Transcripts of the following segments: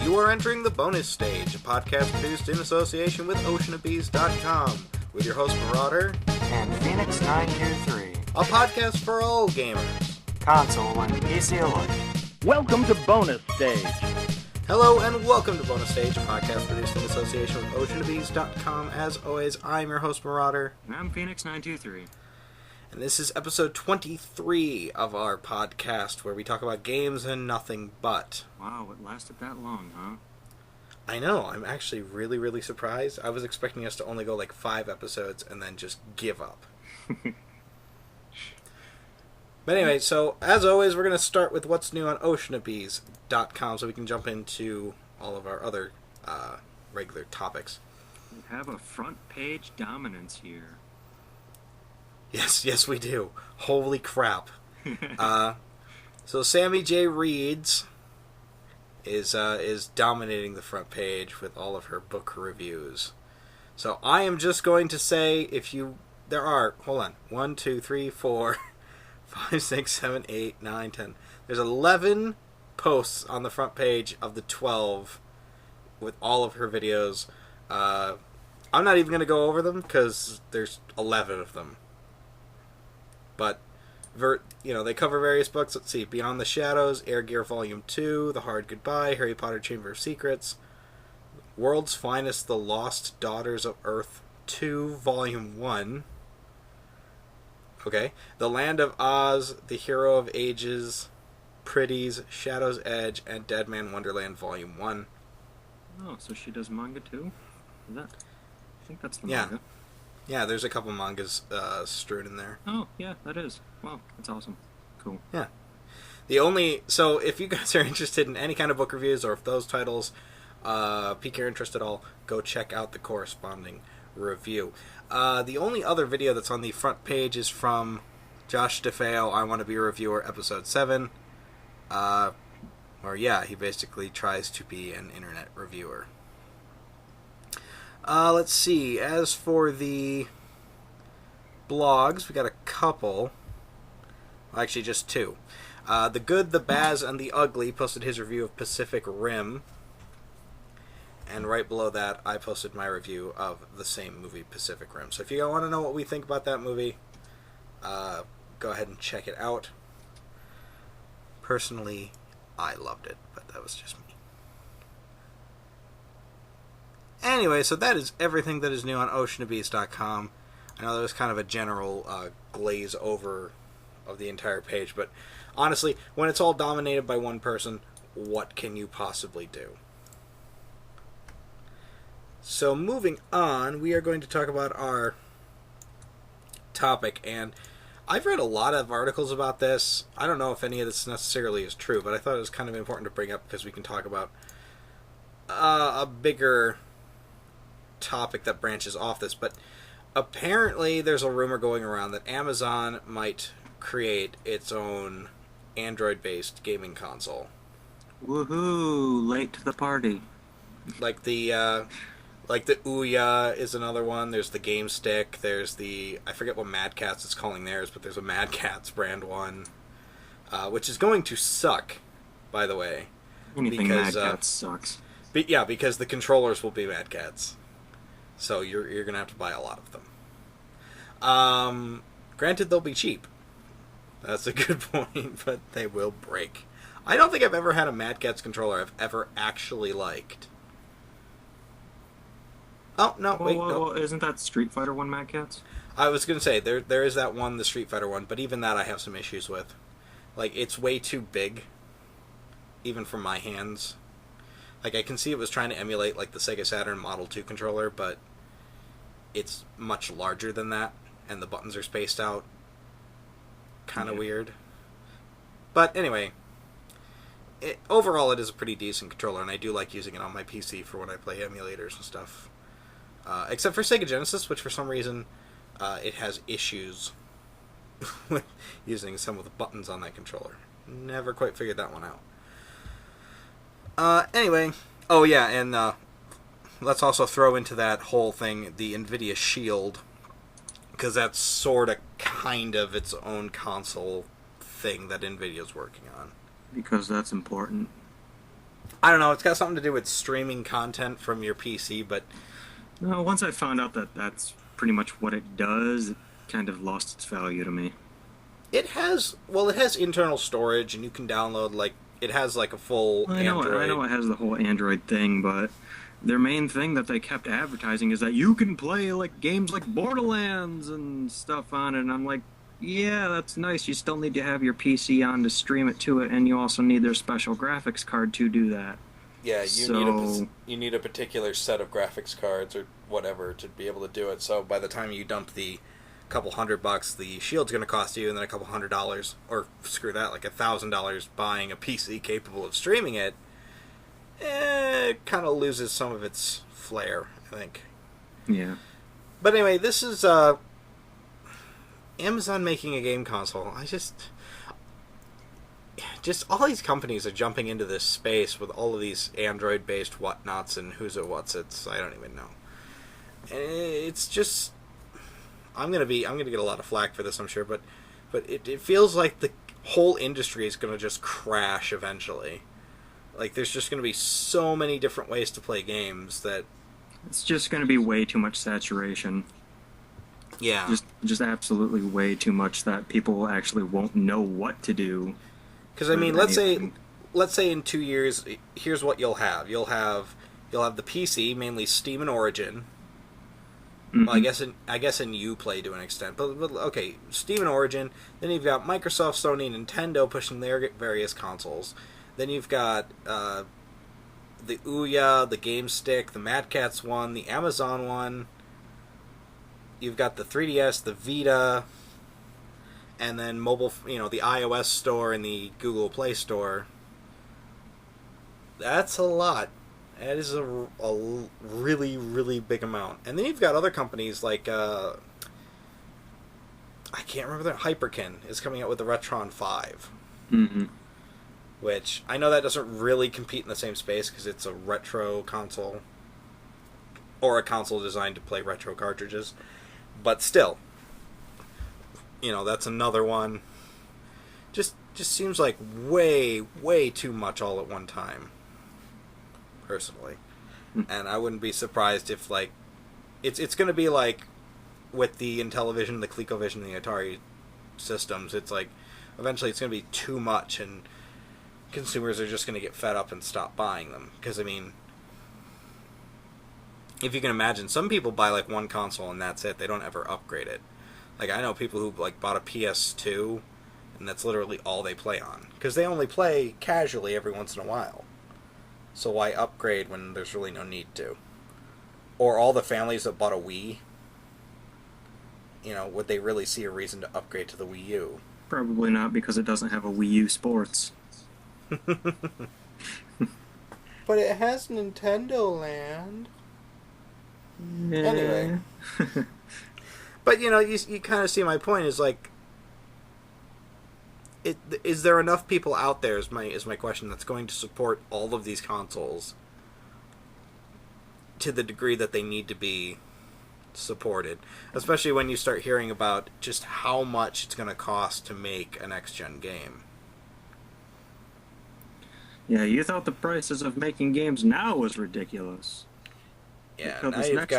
You are entering the bonus stage, a podcast produced in association with oceanofbees.com, with your host Marauder and Phoenix923, a podcast for all gamers, console and PC alike. Welcome to Bonus Stage. Hello and welcome to Bonus Stage, a podcast produced in association with oceanofbees.com. As always, I'm your host Marauder. And I'm Phoenix923. And this is episode 23 of our podcast, where we talk about games and nothing but. Wow, it lasted that long, huh? I know, I'm actually really surprised. I was expecting us to only go like 5 episodes and then just give up. But anyway, so as always, we're going to start with what's new on oceanofbees.com so we can jump into all of our other regular topics. We have a front page dominance here. Yes, we do. Holy crap. So Sammy J. Reeds is dominating the front page with all of her book reviews. So I am just going to say, there are 1, 2, 3, 4, 5, 6, 7, 8, 9, 10. There's 11 posts on the front page of the 12 with all of her videos. I'm not even going to go over them because there's 11 of them. But, they cover various books. Let's see. Beyond the Shadows, Air Gear Volume 2, The Hard Goodbye, Harry Potter Chamber of Secrets, World's Finest, The Lost Daughters of Earth 2, Volume 1. Okay. The Land of Oz, The Hero of Ages, Pretties, Shadow's Edge, and Dead Man Wonderland Volume 1. Oh, so she does manga too? I think that's the Yeah. manga. Yeah, there's a couple mangas strewn in there. Oh, yeah, that is. Wow, that's awesome. Cool. Yeah. So if you guys are interested in any kind of book reviews, or if those titles pique your interest at all, go check out the corresponding review. The only other video that's on the front page is from Josh DeFeo, I Want to Be a Reviewer, Episode 7. He basically tries to be an internet reviewer. Let's see. As for the blogs, we got a couple. Well, actually, just 2. The Good, the Baz, and the Ugly posted his review of Pacific Rim. And right below that, I posted my review of the same movie, Pacific Rim. So if you want to know what we think about that movie, go ahead and check it out. Personally, I loved it, but that was just me. Anyway, so that is everything that is new on oceanofbees.com. I know that was kind of a general glaze over of the entire page, but honestly, when it's all dominated by one person, what can you possibly do? So moving on, we are going to talk about our topic, and I've read a lot of articles about this. I don't know if any of this necessarily is true, but I thought it was kind of important to bring up because we can talk about a bigger topic that branches off this. But apparently there's a rumor going around that Amazon might create its own Android-based gaming console. Woohoo! Late to the party. Like the Ouya is another one. There's the Game Stick. There's I forget what Mad Catz is calling theirs, but there's a Mad Catz brand one, which is going to suck, by the way. Anything Mad Catz sucks. Because the controllers will be Mad Catz. So you're going to have to buy a lot of them. Granted, they'll be cheap. That's a good point, but they will break. I don't think I've ever had a Mad Catz controller I've ever actually liked. Oh, no, wait, no. Well, isn't that Street Fighter 1 Mad Catz? I was going to say, there is that one, the Street Fighter one, but even that I have some issues with. Like, it's way too big, even for my hands. Like, I can see it was trying to emulate, like, the Sega Saturn Model 2 controller, but it's much larger than that, and the buttons are spaced out. Kind of weird. But anyway, overall it is a pretty decent controller, and I do like using it on my PC for when I play emulators and stuff. Except for Sega Genesis, which for some reason it has issues with using some of the buttons on that controller. Never quite figured that one out. Anyway, oh yeah, and let's also throw into that whole thing the NVIDIA Shield, because that's sort of kind of its own console thing that NVIDIA's working on. Because that's important. I don't know. It's got something to do with streaming content from your PC, but No, once I found out that that's pretty much what it does, it kind of lost its value to me. it has internal storage, and you can download it has like a full Android. I know it has the whole Android thing, but their main thing that they kept advertising is that you can play like games like Borderlands and stuff on it. And I'm like, yeah, that's nice. You still need to have your PC on to stream it to it, and you also need their special graphics card to do that. Yeah, you need a particular set of graphics cards or whatever to be able to do it. So by the time you dump the couple $100, the shield's going to cost you, and then a couple $100, or screw that, like $1,000 buying a PC capable of streaming it. It kind of loses some of its flair, I think. Yeah. But anyway, this is Amazon making a game console. Just all these companies are jumping into this space with all of these Android-based whatnots and who's it, what's it's. I don't even know. And it's just, I'm gonna get a lot of flack for this, I'm sure, but it feels like the whole industry is gonna just crash eventually. Like, there's just gonna be so many different ways to play games that It's just going to be way too much saturation. yeah. Just absolutely way too much that people actually won't know what to do. Because I mean, let's say in 2 years, here's what you'll have. You'll have the PC, mainly Steam and Origin. Mm-hmm. Well, I guess in Uplay to an extent, but okay, Steam and Origin. Then you've got Microsoft, Sony, Nintendo pushing their various consoles. Then you've got the Ouya, the Game Stick, the Mad Catz one, the Amazon one. You've got the 3DS, the Vita, and then mobile, the iOS store and the Google Play Store. That's a lot. That is a really, really big amount. And then you've got other companies like, I can't remember their Hyperkin is coming out with the Retron 5. Mm-hmm. Which, I know that doesn't really compete in the same space because it's a retro console. Or a console designed to play retro cartridges. But still, that's another one. Just seems like way, way too much all at one time. Personally. And I wouldn't be surprised if, it's going to be like with the Intellivision, the ColecoVision, the Atari systems. It's like, eventually it's going to be too much, and consumers are just going to get fed up and stop buying them. Because, I mean, if you can imagine, some people buy one console and that's it. They don't ever upgrade it. Like, I know people who bought a PS2 and that's literally all they play on. Because they only play casually every once in a while. So why upgrade when there's really no need to? Or all the families that bought a Wii, would they really see a reason to upgrade to the Wii U? Probably not, because it doesn't have a Wii U Sports. But it has Nintendo Land. Yeah. Anyway. But, you kind of see my point, is is there enough people out there, is my question, that's going to support all of these consoles to the degree that they need to be supported? Especially when you start hearing about just how much it's going to cost to make a next-gen game. Yeah, you thought the prices of making games now was ridiculous. Yeah, Because now this next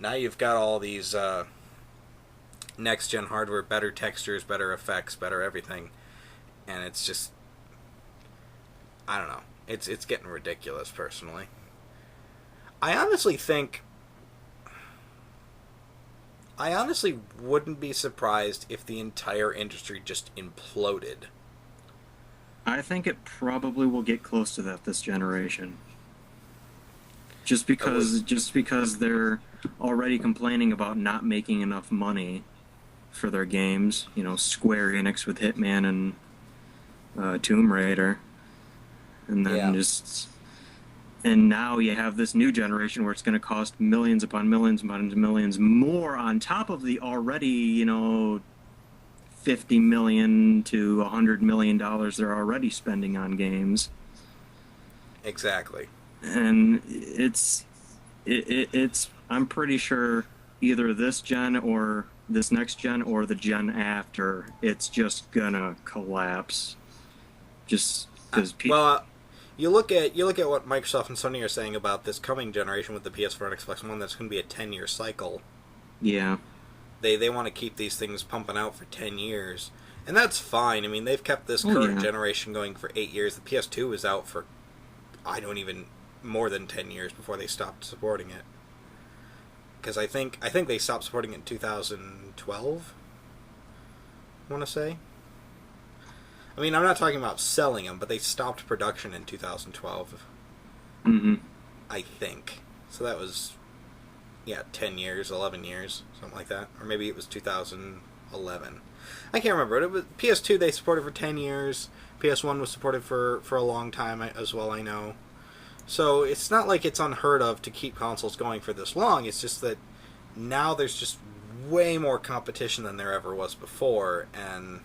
gen. you've got all these next-gen hardware, better textures, better effects, better everything, and it's just, I don't know, it's getting ridiculous, personally. I honestly wouldn't be surprised if the entire industry just imploded. I think it probably will get close to that this generation. Just because they're already complaining about not making enough money for their games. Square Enix with Hitman and Tomb Raider. And then and now you have this new generation where it's going to cost millions upon millions upon millions more on top of the already, $50 million to $100 million they're already spending on games. Exactly. And it's I'm pretty sure either this gen or this next gen or the gen after, it's just gonna collapse. Just because people. Well, you look at what Microsoft and Sony are saying about this coming generation with the PS4 and Xbox One. That's going to be a 10-year cycle. Yeah. They want to keep these things pumping out for 10 years. And that's fine. I mean, they've kept this current generation going for 8 years. The PS2 was out for, more than 10 years before they stopped supporting it. Because I think they stopped supporting it in 2012, I want to say. I mean, I'm not talking about selling them, but they stopped production in 2012. Mm-hmm. I think. So that was, 10 years, 11 years, something like that. Or maybe it was 2011. I can't remember. It was PS2 they supported for 10 years. PS1 was supported for a long time as well, I know. So it's not like it's unheard of to keep consoles going for this long. It's just that now there's just way more competition than there ever was before. And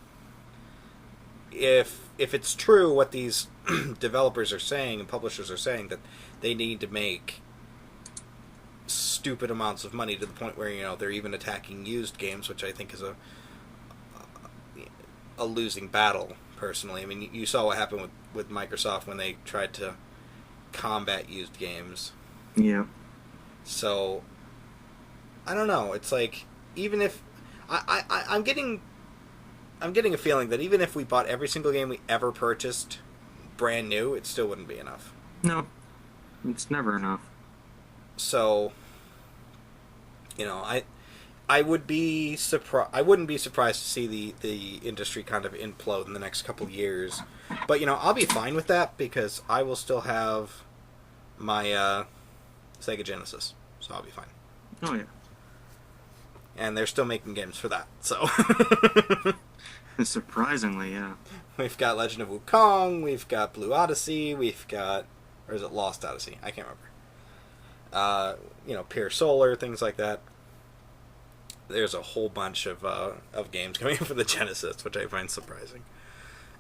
if it's true what these developers are saying and publishers are saying, that they need to make stupid amounts of money to the point where they're even attacking used games, which I think is a losing battle, personally. I mean, you saw what happened with Microsoft when they tried to combat used games. Yeah. So I don't know. It's like, even if I'm getting a feeling that even if we bought every single game we ever purchased brand new, it still wouldn't be enough. No, it's never enough. So, I would be I wouldn't be surprised to see the industry kind of implode in the next couple years. But I'll be fine with that because I will still have my Sega Genesis, so I'll be fine. Oh yeah. And they're still making games for that, so. Surprisingly, yeah. We've got Legend of Wukong, we've got Blue Odyssey, we've got, or is it Lost Odyssey? I can't remember. Pure Solar, things like that. There's a whole bunch of games coming for the Genesis, which I find surprising.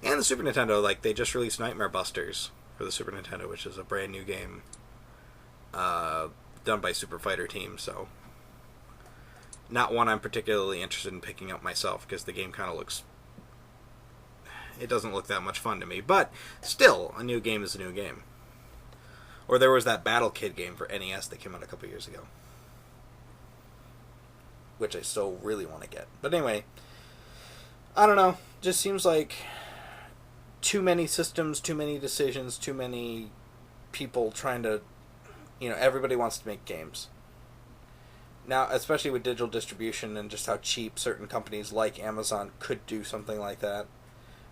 And the Super Nintendo, they just released Nightmare Busters for the Super Nintendo, which is a brand new game done by Super Fighter Team, so not one I'm particularly interested in picking up myself, because the game kind of looks... It doesn't look that much fun to me, but still, a new game is a new game. Or there was that Battle Kid game for NES that came out a couple years ago, which I still really want to get. But anyway, I don't know. Just seems like too many systems, too many decisions, too many people trying to... everybody wants to make games. Now, especially with digital distribution and just how cheap certain companies like Amazon could do something like that.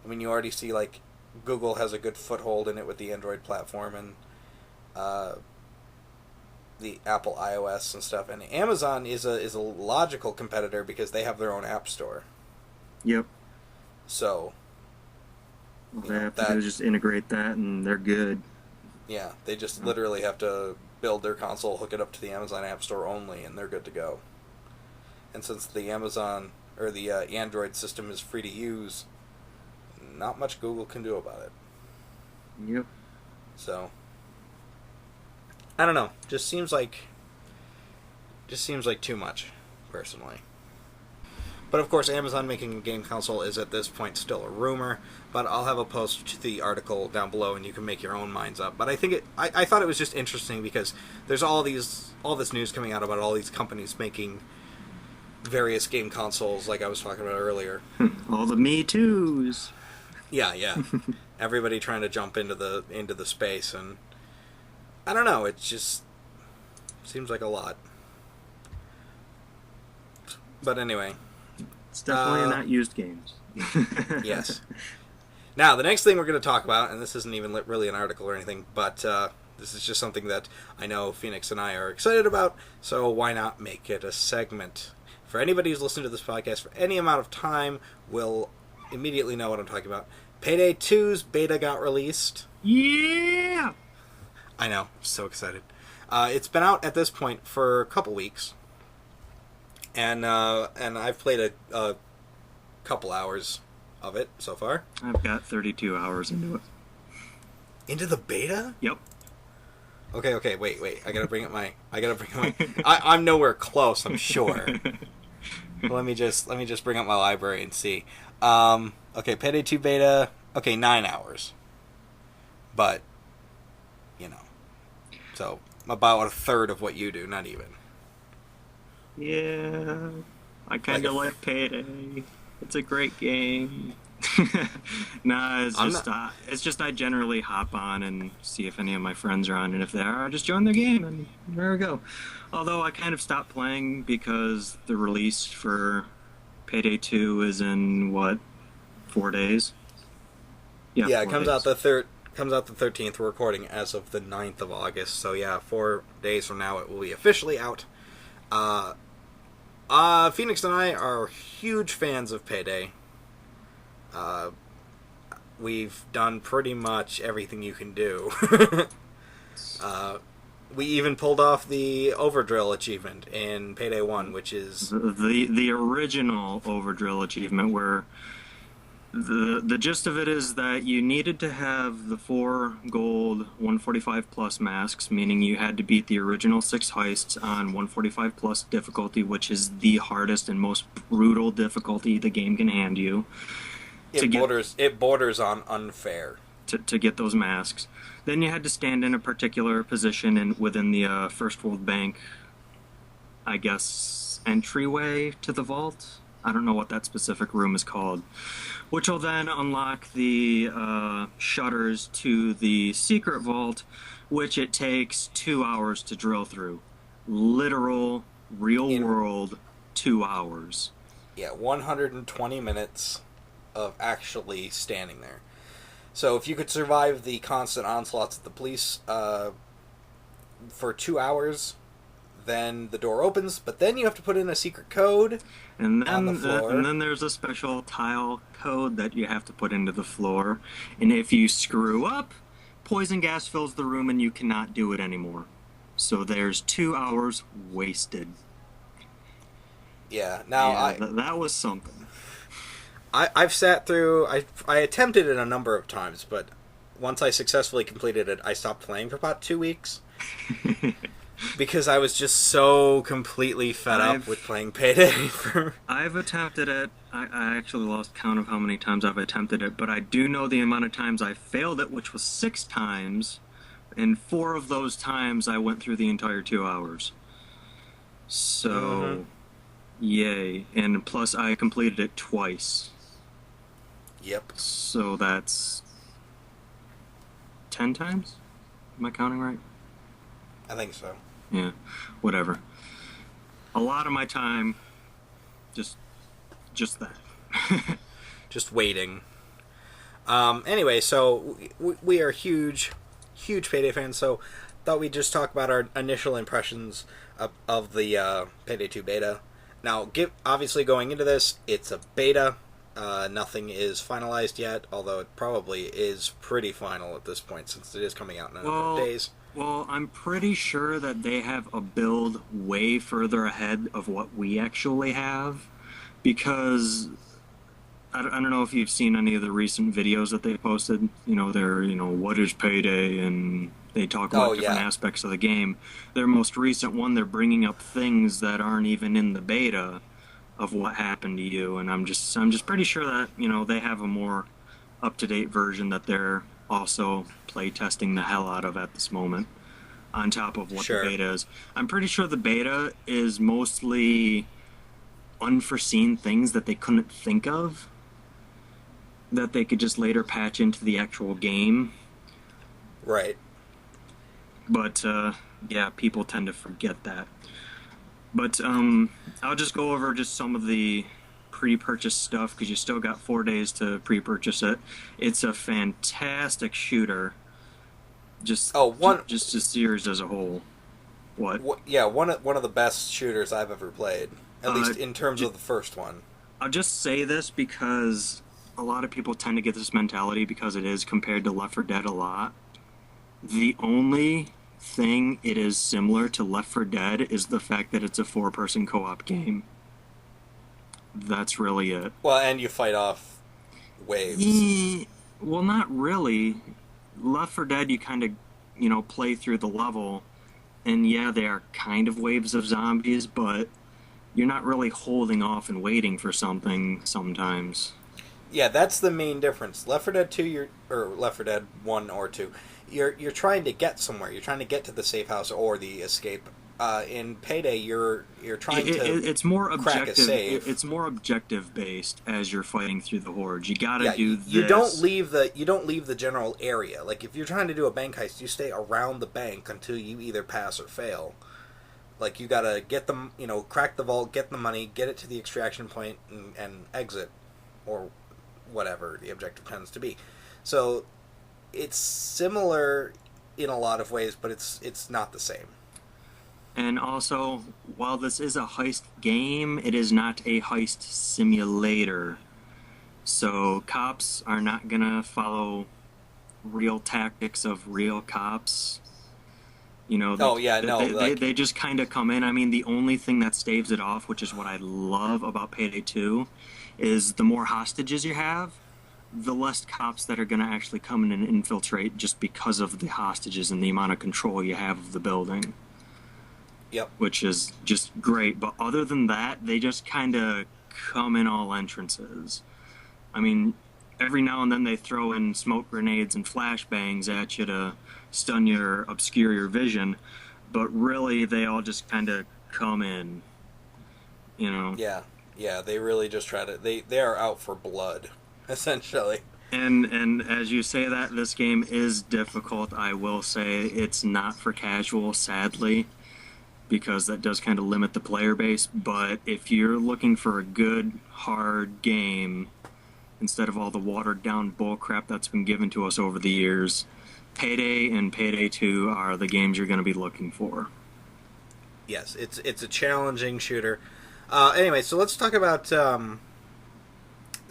I mean, you already see, Google has a good foothold in it with the Android platform and the Apple iOS and stuff. And Amazon is a logical competitor because they have their own app store. Yep. So... They have to just integrate that and they're good. Yeah, they just literally have to build their console, hook it up to the Amazon App Store only, and they're good to go. And since the Amazon, or the Android system is free to use, not much Google can do about it. Yep. So, I don't know. Just seems like too much, personally. But of course, Amazon making a game console is at this point still a rumor. But I'll have a post to the article down below, and you can make your own minds up. But I think I thought it was just interesting because there's all this news coming out about all these companies making various game consoles, like I was talking about earlier. All the Me Too's. Yeah. Everybody trying to jump into the space, and I don't know. It just seems like a lot. But anyway. It's definitely not used games. Yes. Now, the next thing we're going to talk about, and this isn't even really an article or anything, but this is just something that I know Phoenix and I are excited about, so why not make it a segment? For anybody who's listened to this podcast for any amount of time will immediately know what I'm talking about. Payday 2's beta got released. Yeah! I know, so excited. It's been out at this point for a couple weeks. And I've played a couple hours of it so far. I've got 32 hours into it. Into the beta? Yep. Okay, wait. I gotta bring up my... I'm nowhere close, I'm sure. let me just bring up my library and see. Okay, Payday 2 beta. Okay, 9 hours. But you know. So, about a third of what you do, not even. Yeah, I kind of like Payday. It's a great game. Nah, it's just I generally hop on and see if any of my friends are on, and if they are, I just join their game, and there we go. Although I kind of stopped playing because the release for Payday 2 is in, what, 4 days? Yeah, it 4 comes days. out the 13th. We're recording as of the 9th of August, so yeah, 4 days from now it will be officially out. Phoenix and I are huge fans of Payday. We've done pretty much everything you can do. We even pulled off the Overdrill achievement in Payday 1, which is... The original Overdrill achievement, where the gist of it is that you needed to have the 4 gold 145 plus masks, meaning you had to beat the original 6 heists on 145 plus difficulty, which is the hardest and most brutal difficulty the game can hand you. It borders on unfair. To get those masks. Then you had to stand in a particular position within the First World Bank, I guess, entryway to the vault. I don't know what that specific room is called. Which will then unlock the shutters to the secret vault, which it takes 2 hours to drill through. Literal, real-world 2 hours. Yeah, 120 minutes of actually standing there. So if you could survive the constant onslaughts of the police for 2 hours, then the door opens, but then you have to put in a secret code on the floor. And then there's a special tile code that you have to put into the floor. And if you screw up, poison gas fills the room and you cannot do it anymore. So there's 2 hours wasted. Yeah, now that was something. I've sat through... I attempted it a number of times, but once I successfully completed it, I stopped playing for about 2 weeks. Because I was just so completely fed up with playing Payday. I've attempted it. I actually lost count of how many times I've attempted it, but I do know the amount of times I failed it, which was 6 times, and 4 of those times I went through the entire 2 hours. So, yay. And plus I completed it twice. Yep. So that's 10 times? Am I counting right? I think so. Yeah, whatever. A lot of my time, just that. Just waiting. Anyway, so we are huge Payday fans, so thought we'd just talk about our initial impressions of the Payday 2 beta. Now, obviously going into this, it's a beta. Nothing is finalized yet, although it probably is pretty final at this point, since it is coming out in a number of days. Well, I'm pretty sure that they have a build way further ahead of what we actually have, because I don't know if you've seen any of the recent videos that they posted. They're, what is Payday, and they talk about different aspects of the game. Their most recent one, they're bringing up things that aren't even in the beta of what happened to you, and I'm just pretty sure that, they have a more up-to-date version that they're also play testing the hell out of at this moment, on top of what the beta is. I'm pretty sure the beta is mostly unforeseen things that they couldn't think of, that they could just later patch into the actual game. Right. But, people tend to forget that. But I'll just go over just some of the pre-purchase stuff, because you still got 4 days to pre-purchase it. It's a fantastic shooter. Just a series as a whole. What? Yeah, one of the best shooters I've ever played, at least in terms of the first one. I'll just say this because a lot of people tend to get this mentality because it is compared to Left 4 Dead a lot. The only thing it is similar to Left 4 Dead is the fact that it's a 4-person co-op game. That's really it. Well, and you fight off waves. Well, not really. Left 4 Dead, you kind of, play through the level, and they are kind of waves of zombies, but you're not really holding off and waiting for something sometimes. Yeah, that's the main difference. Left 4 Dead 2, or Left 4 Dead 1 or 2, you're trying to get somewhere. You're trying to get to the safe house or the escape. In Payday, you're trying to it's more crack objective. a save. It's more objective based as you're fighting through the hordes. You gotta do this. You don't leave the general area. Like if you're trying to do a bank heist, you stay around the bank until you either pass or fail. Like you gotta get them, crack the vault, get the money, get it to the extraction point, and exit, or whatever the objective tends to be. So it's similar in a lot of ways, but it's not the same. And also, while this is a heist game, it is not a heist simulator. So cops are not gonna follow real tactics of real cops. They just kind of come in. I mean, the only thing that staves it off, which is what I love about Payday 2, is the more hostages you have, the less cops that are going to actually come in and infiltrate just because of the hostages and the amount of control you have of the building. Yep. Which is just great. But other than that, they just kind of come in all entrances. I mean, every now and then they throw in smoke grenades and flashbangs at you to stun you or obscure your vision. But really, they all just kind of come in. Yeah. Yeah, they really just try to... They are out for blood, essentially. And as you say that, this game is difficult. I will say it's not for casual, sadly, because that does kind of limit the player base. But if you're looking for a good, hard game, instead of all the watered-down bullcrap that's been given to us over the years, Payday and Payday 2 are the games you're going to be looking for. Yes, it's a challenging shooter. Anyway, so let's talk about some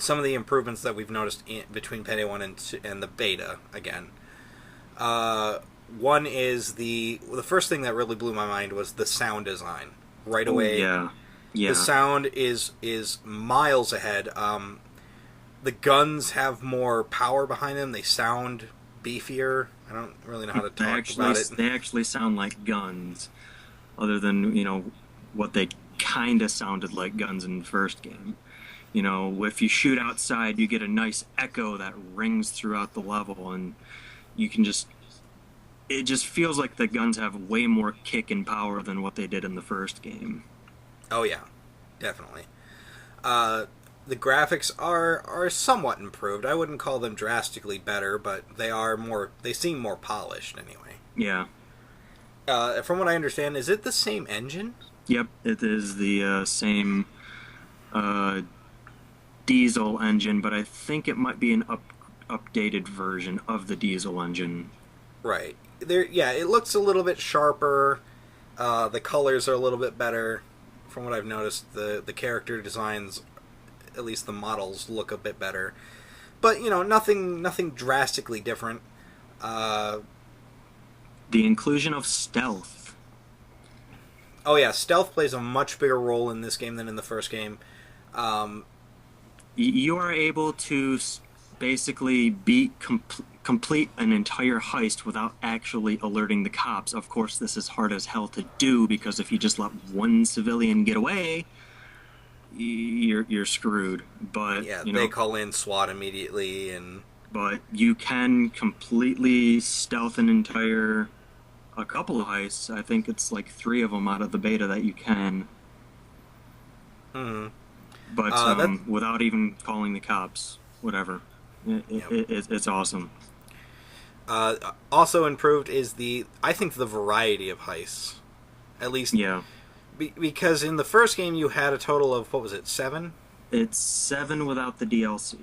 of the improvements that we've noticed between Payday 1 and the beta again. One is the first thing that really blew my mind was the sound design. Right away, yeah. The sound is miles ahead. The guns have more power behind them. They sound beefier. I don't really know how to talk about it. They actually sound like guns, other than what they kind of sounded like guns in the first game. If you shoot outside, you get a nice echo that rings throughout the level, and you can it just feels like the guns have way more kick and power than what they did in the first game. Oh yeah, definitely. The graphics are somewhat improved. I wouldn't call them drastically better, but they seem more polished anyway. Yeah. From what I understand, is it the same engine? Yep, it is the same diesel engine, but I think it might be an updated version of the diesel engine. Right. It looks a little bit sharper. The colors are a little bit better. From what I've noticed, the character designs, at least the models, look a bit better. But, nothing drastically different. The inclusion of stealth. Oh yeah, stealth plays a much bigger role in this game than in the first game. You are able to basically complete an entire heist without actually alerting the cops. Of course, this is hard as hell to do, because if you just let one civilian get away, you're screwed. But yeah, they call in SWAT immediately, but you can completely stealth a couple of heists. I think it's like 3 of them out of the beta that you can. Mm-hmm. But without even calling the cops, whatever. It's awesome. Also improved is I think the variety of heists. At least, yeah. Because in the first game you had a total of, what was it, 7? It's 7 without the DLC.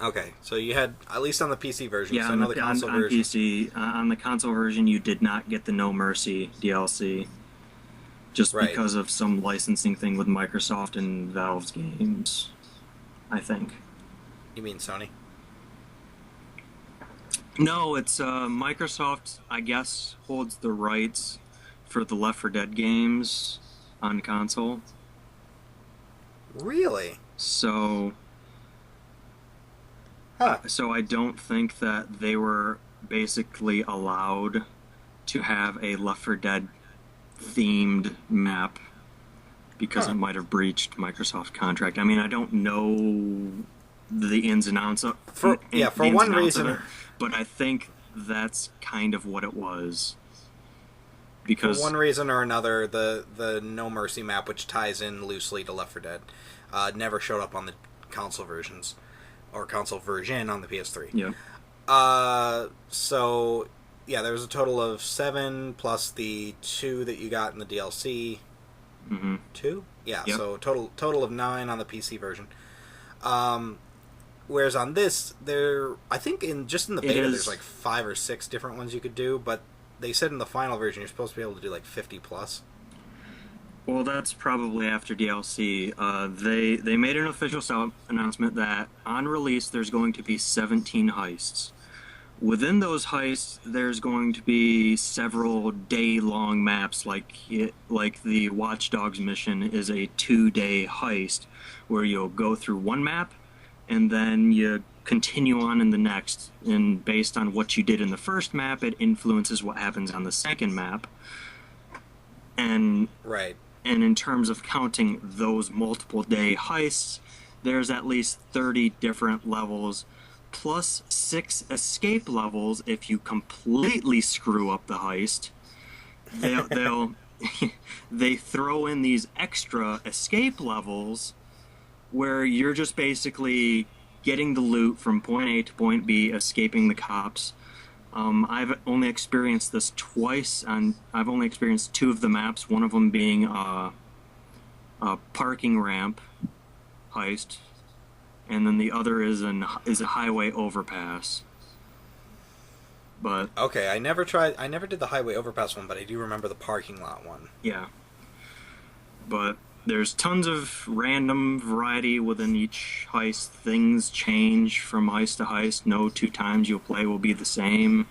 Okay, so you had, at least on the PC version. Yeah, on the console version. PC, on the console version, you did not get the No Mercy DLC, just because of some licensing thing with Microsoft and Valve's games, I think. You mean Sony? No, it's Microsoft, I guess, holds the rights for the Left 4 Dead games on console. Really? So... So I don't think that they were basically allowed to have a Left 4 Dead themed map because it might have breached Microsoft contract. I mean, I don't know the ins and outs of for one reason, but I think that's kind of what it was. For Because one reason or another, the No Mercy map, which ties in loosely to Left 4 Dead, never showed up on the console versions, or console version on the PS3. yeah, So, yeah, there was a total of 7 plus the 2 that you got in the DLC. mm-hmm. 2? Yeah, Yep. so total of 9 on the PC version. Whereas on this, I think in the beta, there's like 5 or 6 different ones you could do, but they said in the final version you're supposed to be able to do like 50 plus. Well, that's probably after DLC. They made an official announcement that on release there's going to be 17 heists. Within those heists, there's going to be several day-long maps, like the Watch Dogs mission is a 2-day heist, where you'll go through one map, and then you continue on in the next. And based on what you did in the first map, it influences what happens on the second map. And Right. And in terms of counting those multiple day heists, there's at least 30 different levels, plus 6 escape levels if you completely screw up the heist. They throw in these extra escape levels where you're just basically getting the loot from point A to point B, escaping the cops. I've only experienced this twice, and I've only experienced 2 of the maps. One of them being a parking ramp heist, and then the other is a highway overpass. But Okay, I never did the highway overpass one, but I do remember the parking lot one. yeah, but there's tons of random variety within each heist. Things change from heist to heist. No 2 times you'll play will be the same.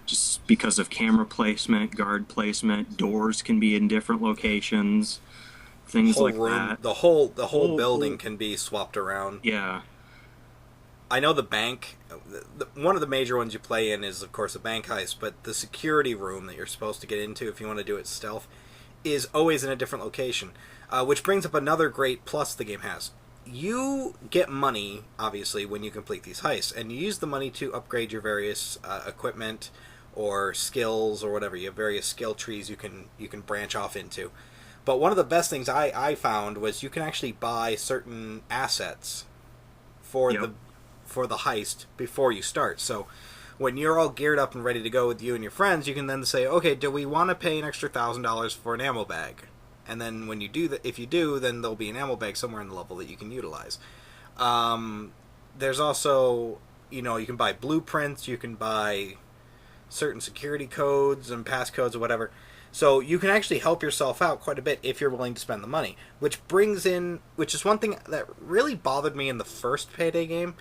Just because of camera placement, guard placement, doors can be in different locations, things like that. The whole building can be swapped around. Yeah. I know the bank. One of the major ones you play in is, of course, a bank heist, but the security room that you're supposed to get into if you want to do it stealth is always in a different location. Which brings up another great plus the game has. You get money, obviously, when you complete these heists, and you use the money to upgrade your various equipment or skills or whatever. You have various skill trees you can branch off into. But one of the best things I found was you can actually buy certain assets for Yep. the heist before you start. So when you're all geared up and ready to go with you and your friends, you can then say, okay, do we want to pay an extra $1,000 for an ammo bag? And then when you do that, if you do, then there'll be an ammo bag somewhere in the level that you can utilize. There's also, you can buy blueprints, you can buy certain security codes and passcodes or whatever. So you can actually help yourself out quite a bit if you're willing to spend the money. Which is one thing that really bothered me in the first Payday game,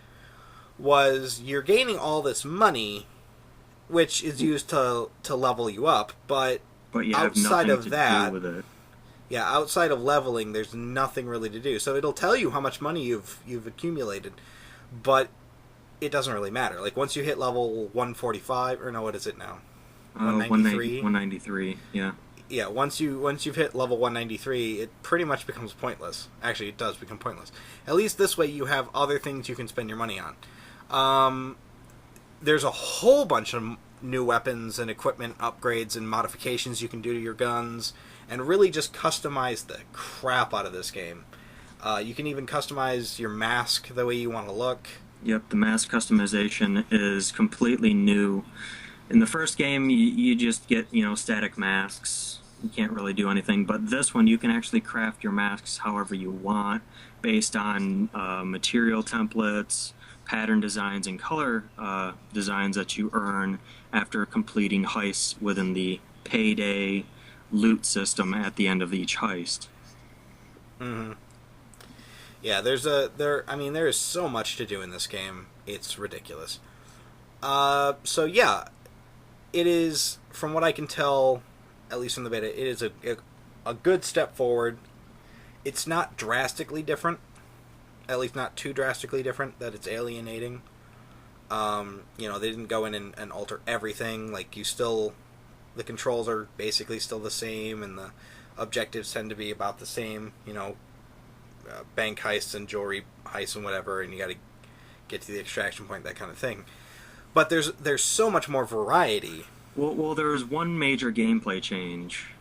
was you're gaining all this money, which is used to level you up, but you have outside nothing of to that, do with it. yeah, outside of leveling, there's nothing really to do. So it'll tell you how much money you've accumulated, but it doesn't really matter. Like once you hit level 145, or no, what is it now? 193. 193. Yeah. Yeah, once you've hit level 193, it pretty much becomes pointless. Actually, it does become pointless. At least this way, you have other things you can spend your money on. There's a whole bunch of new weapons and equipment upgrades and modifications you can do to your guns, and really just customize the crap out of this game. You can even customize your mask the way you want to look. Yep, the mask customization is completely new. In the first game, you just get, static masks. You can't really do anything. But this one, you can actually craft your masks however you want, based on material templates, pattern designs, and color designs that you earn after completing heists within the Payday loot system at the end of each heist. Mm-hmm. Yeah, there is so much to do in this game. It's ridiculous. So yeah, it is, from what I can tell, at least in the beta, it is a good step forward. It's not drastically different, at least not too drastically different that it's alienating. They didn't go in and alter everything. Like, the controls are basically still the same, and the objectives tend to be about the same. Bank heists and jewelry heists and whatever, and you got to get to the extraction point, that kind of thing. But there's so much more variety. Well, there's one major gameplay change,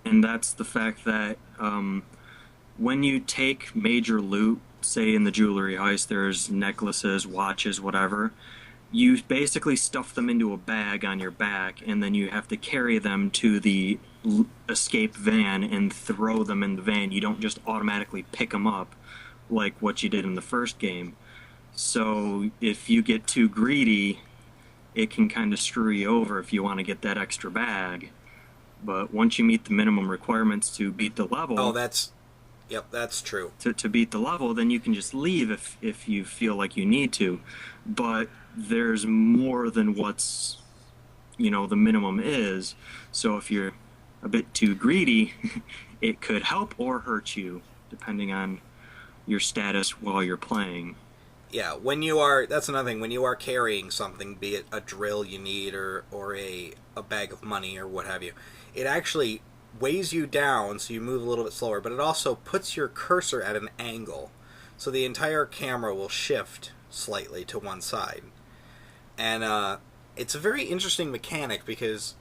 and that's the fact that when you take major loot, say in the jewelry heist, there's necklaces, watches, whatever, you basically stuff them into a bag on your back, and then you have to carry them to the escape van and throw them in the van. You don't just automatically pick them up like what you did in the first game. So if you get too greedy, it can kind of screw you over if you want to get that extra bag. But once you meet the minimum requirements to beat the level... Oh, that's true. To beat the level, then you can just leave if you feel like you need to. But there's more than what's, the minimum is. So if you're a bit too greedy, it could help or hurt you, depending on your status while you're playing. Yeah, that's another thing, when you are carrying something, be it a drill you need or a bag of money or what have you, it actually weighs you down so you move a little bit slower, but it also puts your cursor at an angle, so the entire camera will shift slightly to one side. And it's a very interesting mechanic because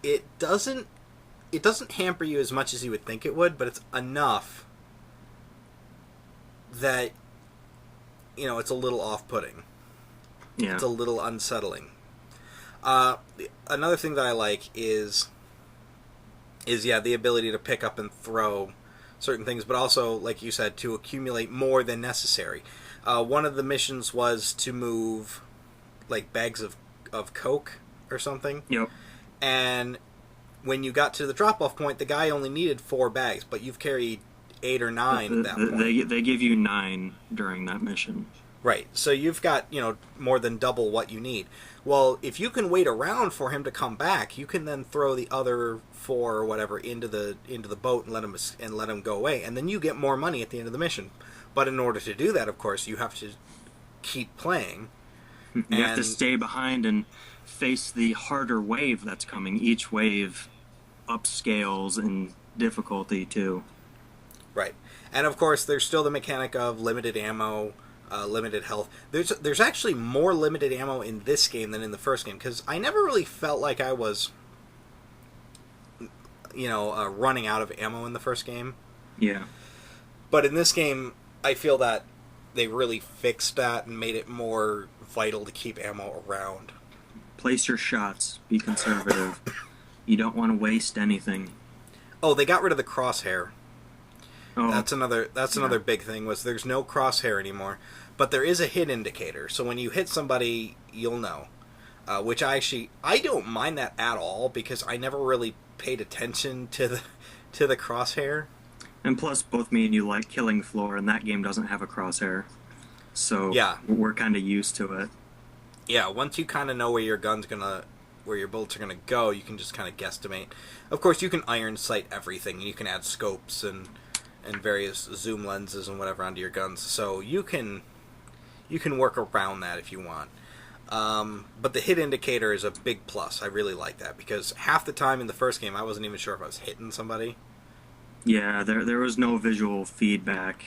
it doesn't hamper you as much as you would think it would, but it's enough that it's a little off-putting. Yeah. It's a little unsettling. Another thing that I like is the ability to pick up and throw certain things, but also, like you said, to accumulate more than necessary. One of the missions was to move, like, bags of Coke or something. Yep. And when you got to the drop-off point, the guy only needed 4 bags, but you've carried 8 or 9 at that point. They give you 9 during that mission. Right. So you've got, more than double what you need. Well, if you can wait around for him to come back, you can then throw the other 4 or whatever into the boat and let him go away, and then you get more money at the end of the mission. But in order to do that, of course, you have to keep playing. You have to stay behind and face the harder wave that's coming. Each wave upscales in difficulty too. Right. And of course, there's still the mechanic of limited ammo, limited health. There's actually more limited ammo in this game than in the first game, because I never really felt like I was, running out of ammo in the first game. Yeah. But in this game, I feel that they really fixed that and made it more vital to keep ammo around. Place your shots. Be conservative. You don't want to waste anything. Oh, they got rid of the crosshair. Oh, That's another big thing, was there's no crosshair anymore, but there is a hit indicator. So when you hit somebody, you'll know. Which I don't mind that at all, because I never really paid attention to the crosshair. And plus, both me and you like Killing Floor, and that game doesn't have a crosshair. So yeah, we're kind of used to it. Yeah, once you kind of know where your bullets are gonna go, you can just kind of guesstimate. Of course, you can iron sight everything, and you can add scopes and various zoom lenses and whatever onto your guns. So you can work around that if you want. But the hit indicator is a big plus. I really like that, because half the time in the first game, I wasn't even sure if I was hitting somebody. Yeah, there was no visual feedback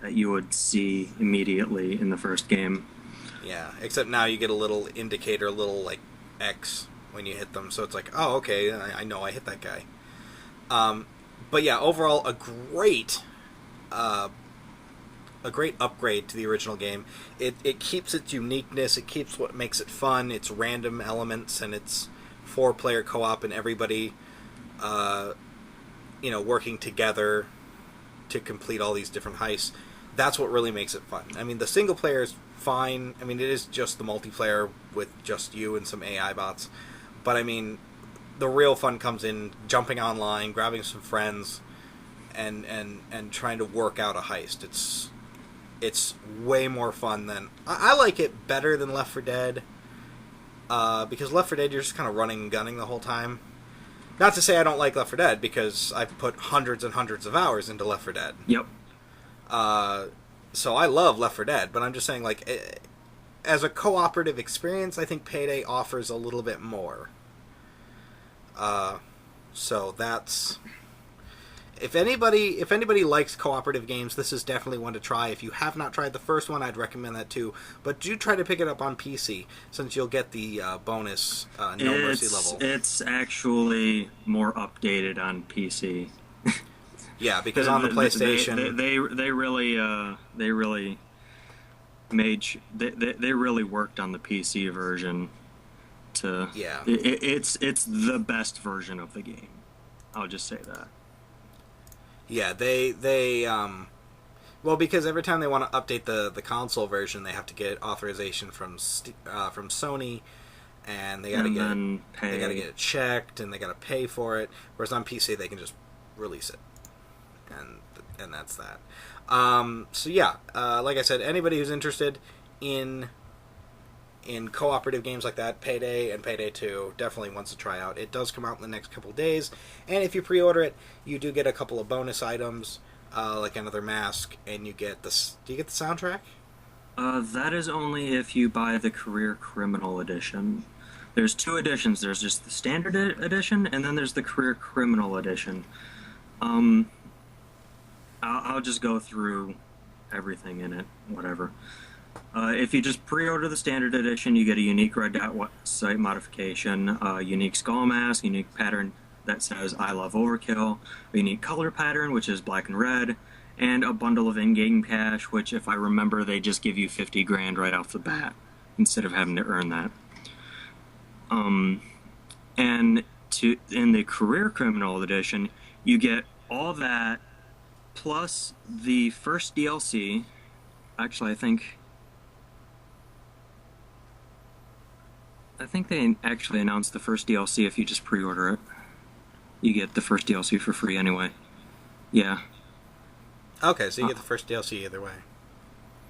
that you would see immediately in the first game. Yeah, except now you get a little indicator, a little, like, X when you hit them. So it's like, oh, okay, I know I hit that guy. But yeah, overall, a great upgrade to the original game. It keeps its uniqueness. It keeps what makes it fun. It's random elements, and it's 4-player co-op, and everybody, working together to complete all these different heists. That's what really makes it fun. I mean, the single player is fine. I mean, it is just the multiplayer with just you and some AI bots. But I mean, the real fun comes in jumping online, grabbing some friends, and trying to work out a heist. It's way more fun than... I like it better than Left 4 Dead, because Left 4 Dead, you're just kind of running and gunning the whole time. Not to say I don't like Left 4 Dead, because I've put hundreds and hundreds of hours into Left 4 Dead. Yep. So I love Left 4 Dead, but I'm just saying, like, as a cooperative experience, I think Payday offers a little bit more. So that's... if anybody likes cooperative games, this is definitely one to try. If you have not tried the first one, I'd recommend that too. But do try to pick it up on PC, since you'll get the bonus No Mercy level. It's actually more updated on PC. Yeah, because on the PlayStation, they really worked on the PC version. It's the best version of the game. I'll just say that. Yeah, well, because every time they want to update the console version, they have to get authorization from Sony, and they gotta get it checked, and they gotta pay for it. Whereas on PC, they can just release it, and that's that. So yeah, like I said, anybody who's interested in cooperative games like that, Payday and Payday 2, definitely wants to try out. It does come out in the next couple of days, and if you pre-order it, you do get a couple of bonus items, like another mask, and you get this. Do you get the soundtrack? That is only if you buy the Career Criminal Edition. There's 2 editions. There's just the Standard Edition, and then there's the Career Criminal Edition. I'll just go through everything in it, whatever. If you just pre-order the Standard Edition, you get a unique red dot sight modification, a unique skull mask, unique pattern that says I love overkill, a unique color pattern, which is black and red, and a bundle of in-game cash, which, if I remember, they just give you 50 grand right off the bat, instead of having to earn that. And in the Career Criminal Edition, you get all that, plus the first DLC. Actually, I think they actually announced the first DLC if you just pre-order it. You get the first DLC for free anyway. Yeah. Okay, so you get the first DLC either way.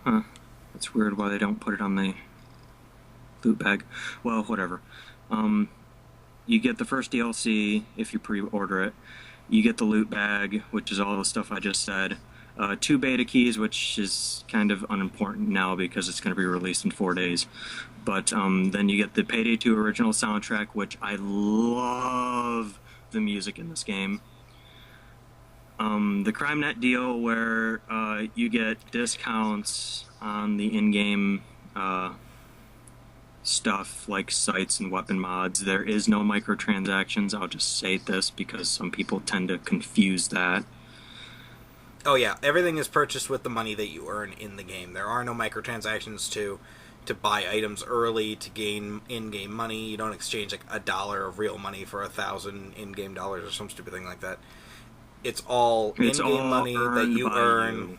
Huh. That's weird why they don't put it on the loot bag. Well, whatever. You get the first DLC if you pre-order it. You get the loot bag, which is all the stuff I just said. 2 beta keys, which is kind of unimportant now because it's going to be released in 4 days. But then you get the Payday 2 original soundtrack, which I love the music in this game. The CrimeNet deal, where you get discounts on the in-game stuff like sites and weapon mods. There is no microtransactions. I'll just say this because some people tend to confuse that. Oh yeah, everything is purchased with the money that you earn in the game. There are no microtransactions to buy items early to gain in-game money. You don't exchange like $1 of real money for 1,000 in-game dollars or some stupid thing like that. It's all in-game money that you earn.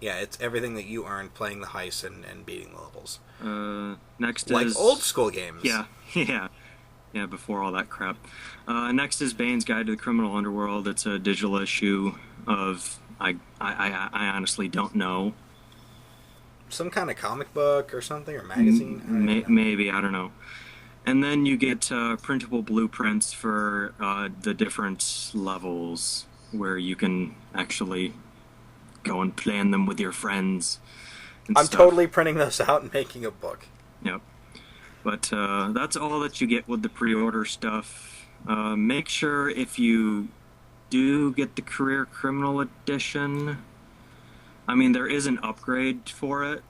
Yeah, it's everything that you earn playing the heist and beating the levels. Next like is old school games. Yeah, before all that crap. Next is Bane's Guide to the Criminal Underworld. It's a digital issue of I honestly don't know. Some kind of comic book or something, or magazine? Maybe, I don't know. And then you get printable blueprints for the different levels where you can actually go and plan them with your friends. I'm totally printing those out and making a book. Yep. But that's all that you get with the pre-order stuff. Make sure if you do get the Career Criminal Edition, I mean, there is an upgrade for it,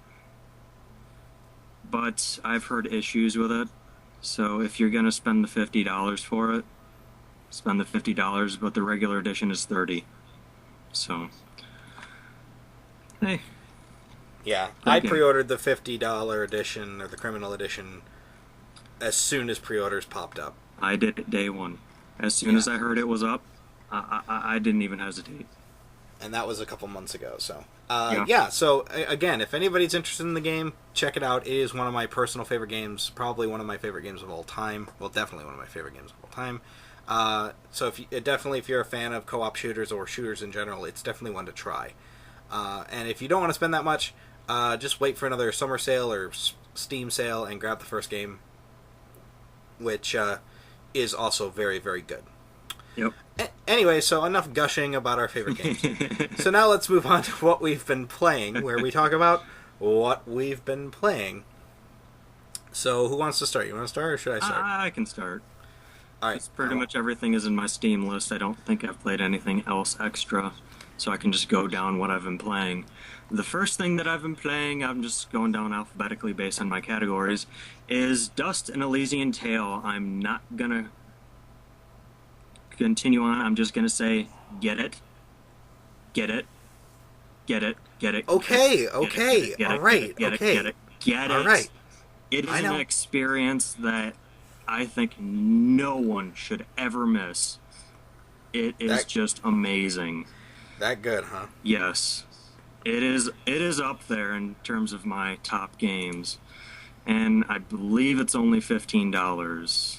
but I've heard issues with it. So if you're going to spend the $50 for it, spend the $50, but the regular edition is $30. So, hey. Yeah, I pre-ordered the $50 edition, or the Criminal Edition, as soon as pre-orders popped up. I did it day one. As soon as I heard it was up, I didn't even hesitate. And that was a couple months ago, so... so, again, if anybody's interested in the game, check it out. It is one of my personal favorite games, probably one of my favorite games of all time. Well, definitely one of my favorite games of all time. So, if you're a fan of co-op shooters or shooters in general, it's definitely one to try. And if you don't want to spend that much, just wait for another summer sale or Steam sale and grab the first game, which is also very, very good. Yep. Anyway, so enough gushing about our favorite games. So now let's move on to what we've been playing, where we talk about what we've been playing. So who wants to start? You want to start, or should I start? I can start. All right. It's pretty much everything is in my Steam list. I don't think I've played anything else extra, so I can just go down what I've been playing. The first thing that I've been playing, I'm just going down alphabetically based on my categories, is Dust and Elysian Tale. I'm not gonna continue on. I'm just gonna say, get it, get it, get it, get it. Okay, all right, okay. Get it. All right. It is I know. an experience that I think no one should ever miss. It is just amazing. That good, huh? Yes. It is up there in terms of my top games. And I believe it's only $15.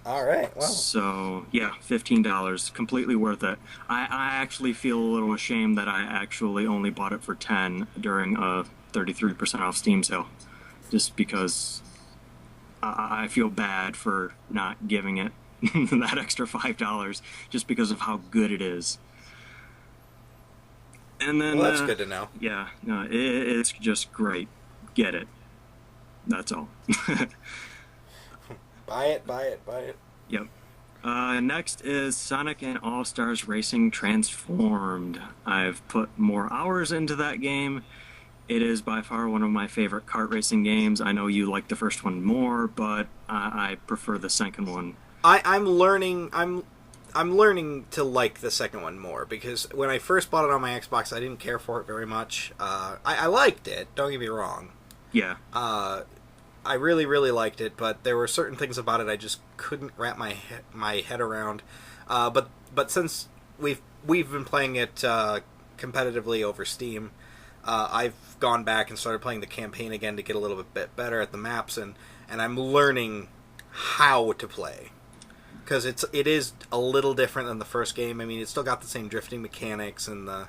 All right. Well, So, yeah, $15. Completely worth it. I actually feel a little ashamed that I actually only bought it for $10 during a 33% off Steam sale. Just because I feel bad for not giving it that extra $5 just because of how good it is. And then, well, that's good to know. Yeah, no, it's just great. Get it. That's all. Buy it. Yep. Next is Sonic and All-Stars Racing Transformed. I've put more hours into that game. It is by far one of my favorite kart racing games. I know you like the first one more, but I prefer the second one. I'm learning to like the second one more, because when I first bought it on my Xbox, I didn't care for it very much. I liked it, don't get me wrong. Yeah. I really, really liked it, but there were certain things about it I just couldn't wrap my head around. But since we've been playing it competitively over Steam, I've gone back and started playing the campaign again to get a little bit better at the maps, and I'm learning how to play. Because it is a little different than the first game. I mean, it's still got the same drifting mechanics and the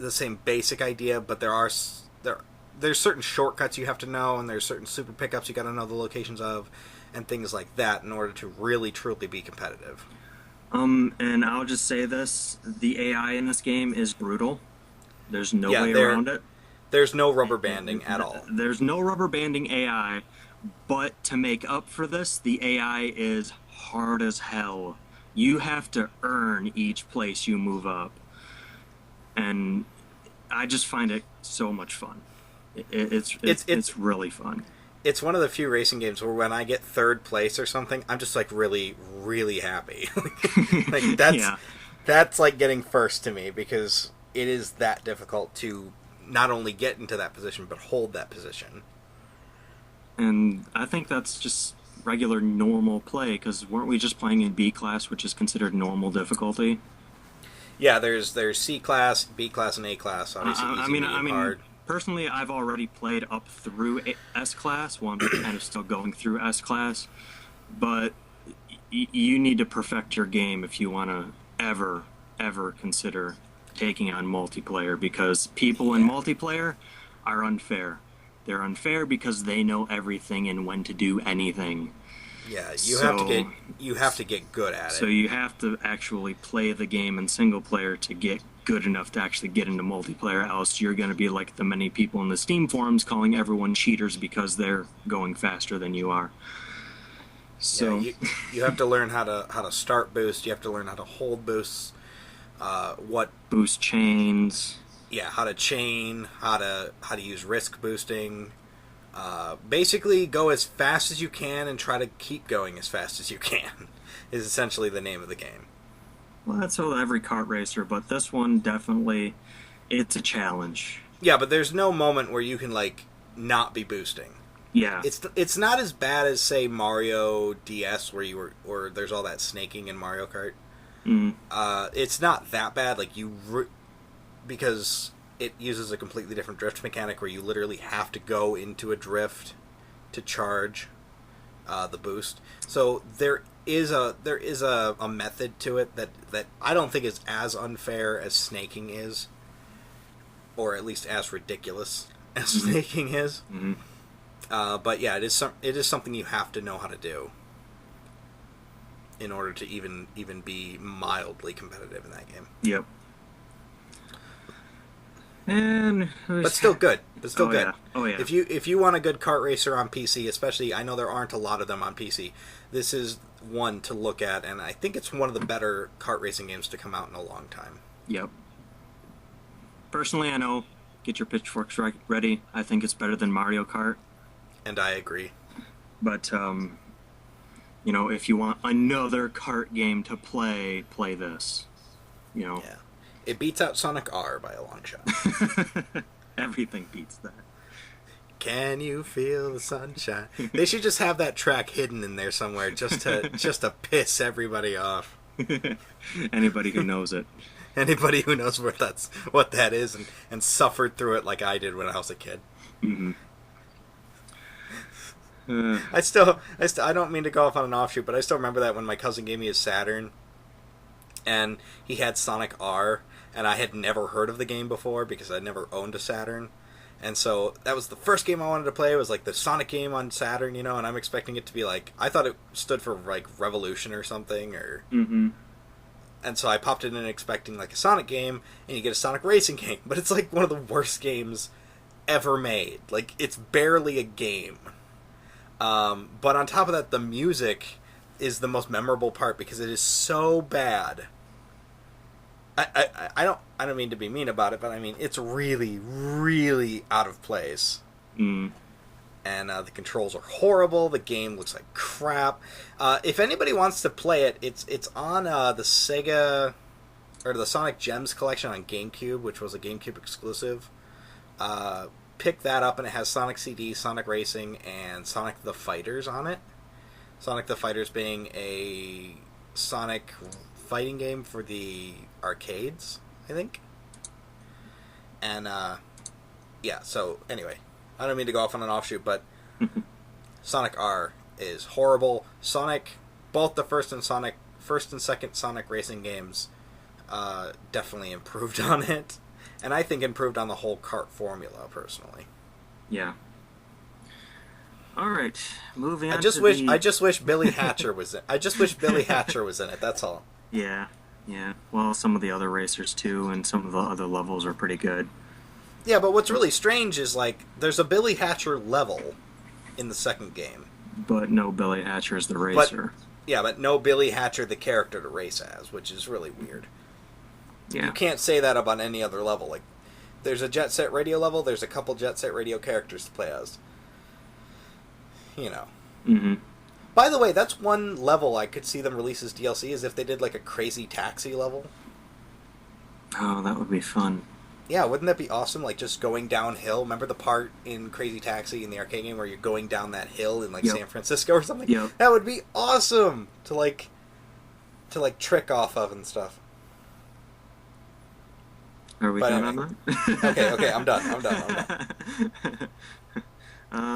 same basic idea, but there's certain shortcuts you have to know, and there's certain super pickups you got to know the locations of, and things like that in order to really truly be competitive. And I'll just say this: the AI in this game is brutal. There's no way around it. There's no rubber banding at all. There's no rubber banding AI. But to make up for this, the AI is hard as hell. You have to earn each place you move up. And I just find it so much fun. It's really fun. It's one of the few racing games where when I get third place or something, I'm just like really, really happy. Like that's like getting first to me, because it is that difficult to not only get into that position but hold that position. And I think that's just regular normal play, because weren't we just playing in B class, which is considered normal difficulty? Yeah, there's C class, B class, and A class. Obviously, easy, medium, hard. Personally, I've already played up through S class. Well, I'm kind of still going through S class, but you need to perfect your game if you want to ever consider taking on multiplayer, because people in multiplayer are unfair. They're unfair because they know everything and when to do anything. Yeah, you have to get good at it. So you have to actually play the game in single player to get good enough to actually get into multiplayer, else you're going to be like the many people in the Steam forums calling everyone cheaters because they're going faster than you are. So you have to learn how to start boost, you have to learn how to hold boosts, what boost chains. Yeah, how to chain, how to use risk boosting. Basically, go as fast as you can and try to keep going as fast as you can, is essentially the name of the game. Well, that's how every kart racer, but this one definitely, it's a challenge. Yeah, but there's no moment where you can like not be boosting. Yeah, it's not as bad as, say, Mario DS, where there's all that snaking in Mario Kart. It's not that bad. Like because it uses a completely different drift mechanic where you literally have to go into a drift to charge the boost. So there is a method to it that I don't think is as unfair as snaking is, or at least as ridiculous as snaking is. But yeah, it is something you have to know how to do in order to even be mildly competitive in that game. Yep. And but still good. But still good. Yeah. Oh yeah. If you want a good kart racer on PC, especially, I know there aren't a lot of them on PC. This is one to look at, and I think it's one of the better kart racing games to come out in a long time. Yep. Personally, I know. Get your pitchforks ready. I think it's better than Mario Kart. And I agree. But if you want another kart game to play this. Yeah. It beats out Sonic R by a long shot. Everything beats that. Can you feel the sunshine? They should just have that track hidden in there somewhere just to piss everybody off. Anybody who knows it. Anybody who knows what that is and suffered through it like I did when I was a kid. Mm-hmm. I don't mean to go off on an offshoot, but I still remember that when my cousin gave me his Saturn, and he had Sonic R, and I had never heard of the game before because I'd never owned a Saturn, and so that was the first game I wanted to play. It was like the Sonic game on Saturn, and I'm expecting it to be like, I thought it stood for like Revolution or something, or. Mm-hmm. And so I popped it in expecting like a Sonic game, and you get a Sonic racing game, but it's like one of the worst games ever made. Like, it's barely a game. But on top of that, the music is the most memorable part because it is so bad. I don't mean to be mean about it, but I mean it's really, really out of place. Mm. And the controls are horrible. The game looks like crap. If anybody wants to play it, it's on the Sega or the Sonic Gems collection on GameCube, which was a GameCube exclusive. Pick that up, and it has Sonic CD, Sonic Racing, and Sonic the Fighters on it. Sonic the Fighters being a Sonic fighting game for the arcades, I think. And yeah. So anyway. I don't mean to go off on an offshoot, but Sonic R is horrible. Sonic, both the first and second Sonic racing games, definitely improved on it, and I think improved on the whole kart formula personally. Yeah. All right, moving on. I just wish Billy Hatcher was in. I just wish Billy Hatcher was in it. That's all. Yeah. Well, some of the other racers too, and some of the other levels are pretty good. Yeah, but what's really strange is, like, there's a Billy Hatcher level in the second game. But no Billy Hatcher as the racer. But no Billy Hatcher the character to race as, which is really weird. Yeah. You can't say that about any other level. Like, there's a Jet Set Radio level, there's a couple Jet Set Radio characters to play as. Mm-hmm. By the way, that's one level I could see them release as DLC, is if they did, like, a Crazy Taxi level. Oh, that would be fun. Yeah, wouldn't that be awesome? Like, just going downhill. Remember the part in Crazy Taxi in the arcade game where you're going down that hill in, like, San Francisco or something? Yep. That would be awesome to trick off of and stuff. Are we done on that? Okay, I'm done.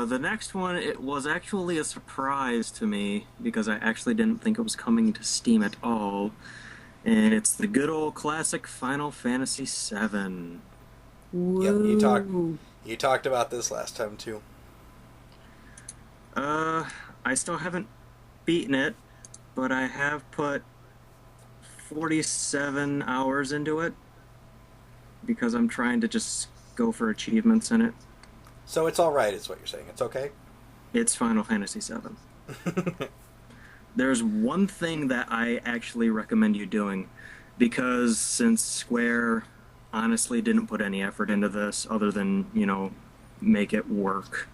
The next one, it was actually a surprise to me because I actually didn't think it was coming to Steam at all. And it's the good old classic Final Fantasy VII. Yep, you talked about this last time too. I still haven't beaten it, but I have put 47 hours into it because I'm trying to just go for achievements in it. So it's alright, is what you're saying. It's okay? It's Final Fantasy VII. There's one thing that I actually recommend you doing, because since Square honestly didn't put any effort into this other than, make it work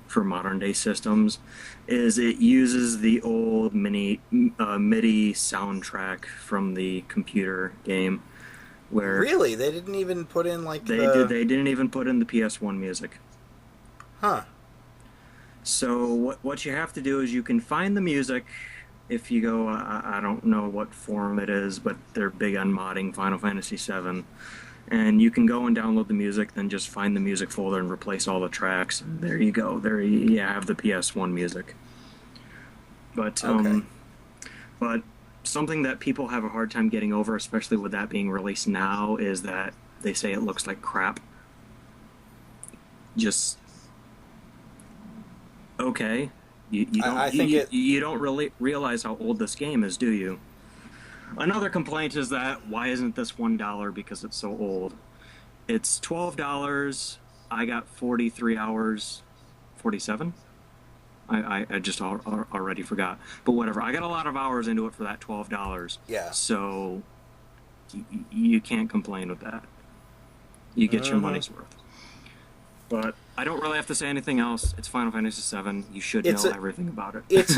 for modern day systems, is it uses the old MIDI soundtrack from the computer game. Where really? They didn't even put in they didn't even put in the PS1 music. Huh. So what you have to do is you can find the music. If you go, I don't know what forum it is, but they're big on modding Final Fantasy VII. And you can go and download the music, then just find the music folder and replace all the tracks. And there you go. There you have the PS1 music. But, but something that people have a hard time getting over, especially with that being released now, is that they say it looks like crap. Just... okay. You don't really realize how old this game is, do you? Another complaint is that, why isn't this $1 because it's so old? It's $12. I got 43 hours, 47. I just already forgot, but whatever. I got a lot of hours into it for that $12. Yeah. So you can't complain with that. You get your money's worth. But I don't really have to say anything else. It's Final Fantasy VII. You should know everything about it. It's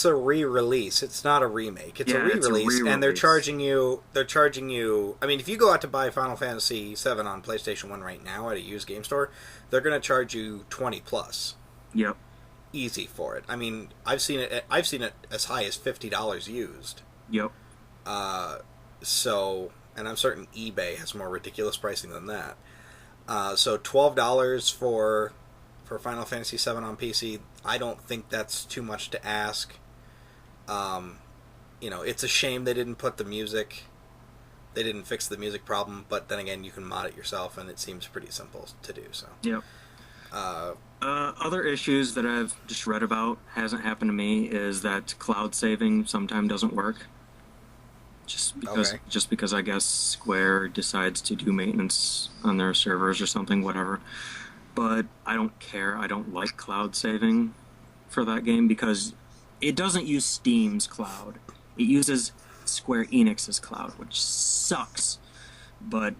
a re-release. It's not a remake. It's a re-release, and they're charging you. I mean, if you go out to buy Final Fantasy VII on PlayStation 1 right now at a used game store, they're going to charge you $20 plus. Yep. Easy for it. I mean, I've seen it as high as $50 used. Yep. So, and I'm certain eBay has more ridiculous pricing than that. So $12 for Final Fantasy VII on PC, I don't think that's too much to ask. It's a shame they didn't put the music. They didn't fix the music problem, but then again, you can mod it yourself, and it seems pretty simple to do. So. Yep. Other issues that I've just read about, hasn't happened to me, is that cloud saving sometimes doesn't work. Just because I guess Square decides to do maintenance on their servers or something, whatever. But I don't care. I don't like cloud saving for that game because it doesn't use Steam's cloud. It uses Square Enix's cloud, which sucks. But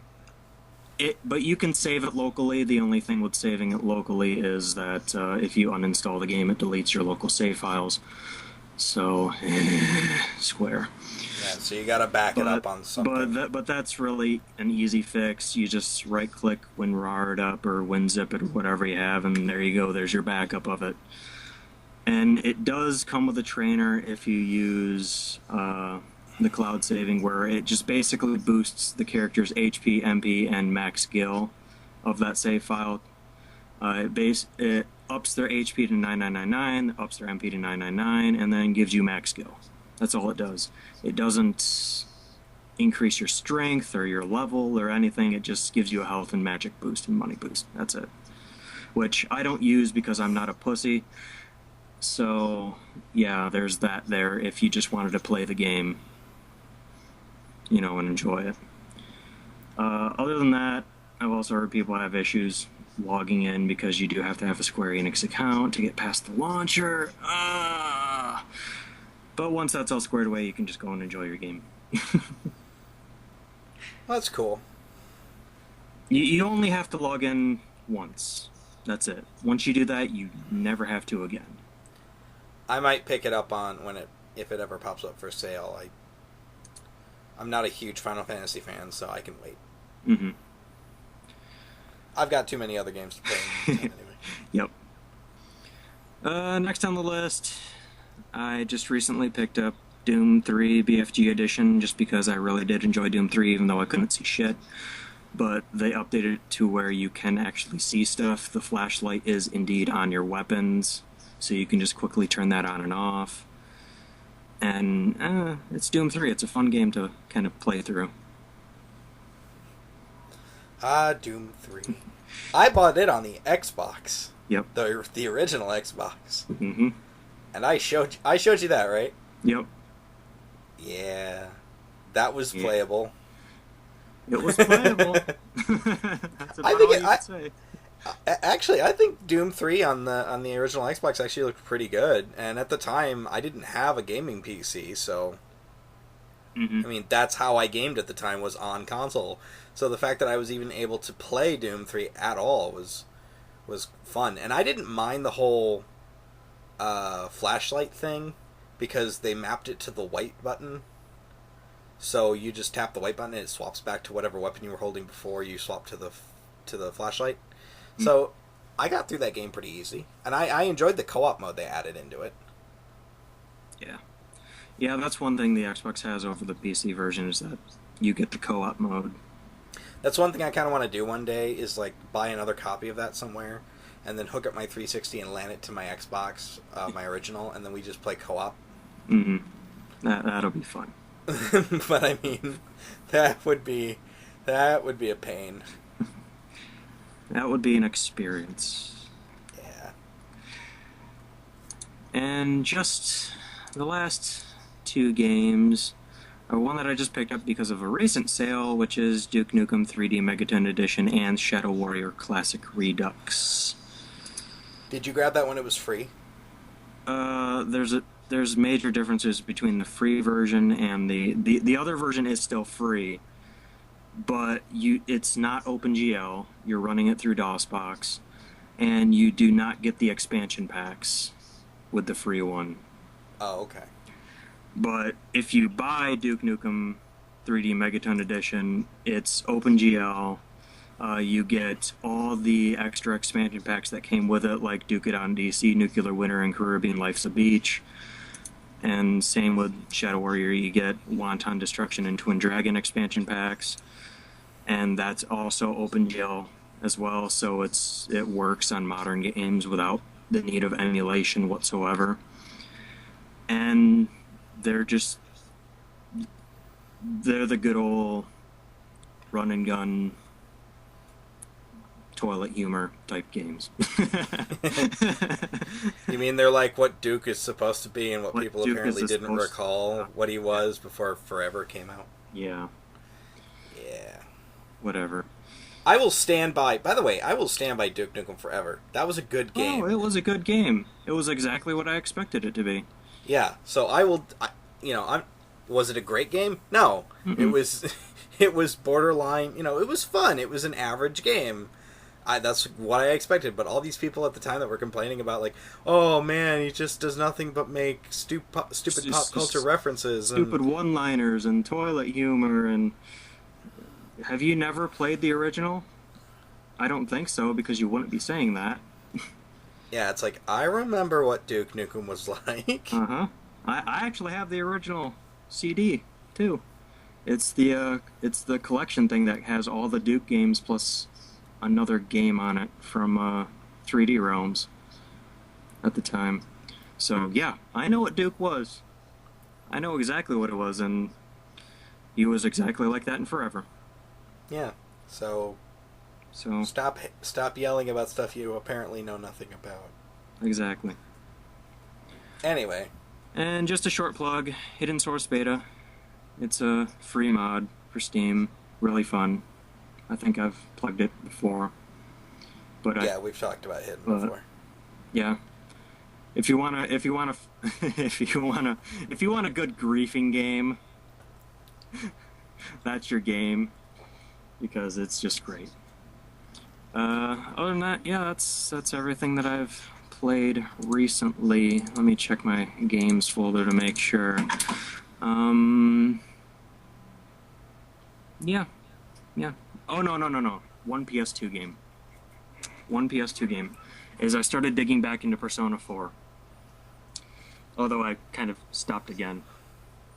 you can save it locally. The only thing with saving it locally is that if you uninstall the game, it deletes your local save files. So, Square. Yeah, so you gotta back it up on something. But that's really an easy fix. You just right-click WinRAR or WinZip it or whatever you have, and there you go. There's your backup of it. And it does come with a trainer if you use the cloud saving, where it just basically boosts the character's HP, MP, and max skill of that save file. It ups their HP to 9999, ups their MP to 999, and then gives you max skill. That's all it does. It doesn't increase your strength or your level or anything. It just gives you a health and magic boost and money boost. That's it. Which I don't use because I'm not a pussy. So, yeah, there's that there if you just wanted to play the game, and enjoy it. Other than that, I've also heard people have issues logging in because you do have to have a Square Enix account to get past the launcher. But once that's all squared away, you can just go and enjoy your game. That's cool. You only have to log in once. That's it. Once you do that, you never have to again. I might pick it up if it ever pops up for sale. I'm not a huge Final Fantasy fan, so I can wait. Mm-hmm. I've got too many other games to play anyway. Yep. Next on the list, I just recently picked up Doom 3 BFG Edition just because I really did enjoy Doom 3, even though I couldn't see shit. But they updated it to where you can actually see stuff. The flashlight is indeed on your weapons, so you can just quickly turn that on and off. And it's Doom 3. It's a fun game to kind of play through. Doom 3. I bought it on the Xbox. Yep. The original Xbox. Mm-hmm. And I showed you that, right? Yep. Yeah. That was playable. It was playable. That's about all you can say. Actually, I think Doom 3 on the original Xbox actually looked pretty good. And at the time, I didn't have a gaming PC, so... Mm-hmm. I mean, that's how I gamed at the time, was on console. So the fact that I was even able to play Doom 3 at all was fun. And I didn't mind the whole flashlight thing, because they mapped it to the white button. So you just tap the white button and it swaps back to whatever weapon you were holding before you swapped to the flashlight. Mm-hmm. So I got through that game pretty easy. And I enjoyed the co-op mode they added into it. Yeah. Yeah, that's one thing the Xbox has over the PC version, is that you get the co-op mode. That's one thing I kind of want to do one day, is like buy another copy of that somewhere, and then hook up my 360 and LAN it to my Xbox, my original, and then we just play co-op. Mm-hmm. That'll be fun. But I mean, that would be a pain. That would be an experience. Yeah. And just the last two games, One that I just picked up because of a recent sale, which is Duke Nukem 3D Megaton Edition and Shadow Warrior Classic Redux. Did you grab that when it was free? There's major differences between the free version and the other version is still free, but it's not OpenGL. You're running it through DOSBox, and you do not get the expansion packs with the free one. Oh, okay. But if you buy Duke Nukem 3D Megaton Edition, it's OpenGL. You get all the extra expansion packs that came with it, like Duke It on DC, Nuclear Winter, and Caribbean Life's a Beach. And same with Shadow Warrior, you get Wanton Destruction and Twin Dragon expansion packs. And that's also OpenGL as well, so it works on modern games without the need of emulation whatsoever. And they're the good old run and gun toilet humor type games. You mean they're like what Duke is supposed to be and what people Duke apparently didn't recall what he was before Forever came out? Yeah. Yeah. Whatever. I will stand by Duke Nukem Forever. That was a good game. Oh, it was a good game. It was exactly what I expected it to be. Yeah, so was it a great game? No. Mm-mm. It was borderline, it was fun. It was an average game. That's what I expected, but all these people at the time that were complaining about, like, oh man, he just does nothing but make stupid pop culture references. Stupid one-liners and toilet humor, and... Have you never played the original? I don't think so, because you wouldn't be saying that. Yeah, it's like, I remember what Duke Nukem was like. Uh-huh. I actually have the original CD, too. It's the collection thing that has all the Duke games plus another game on it from 3D Realms at the time. So, yeah, I know what Duke was. I know exactly what it was, and he was exactly like that in Forever. Yeah, so stop yelling about stuff you apparently know nothing about. Exactly. Anyway. And just a short plug, Hidden Source Beta. It's a free mod for Steam. Really fun. I think I've plugged it before. But yeah, we've talked about Hidden before. Yeah. If you want a good griefing game, that's your game. Because it's just great. Other than that, yeah, that's everything that I've played recently. Let me check my games folder to make sure. Yeah. Oh, no. One PS2 game is I started digging back into Persona 4. Although I kind of stopped again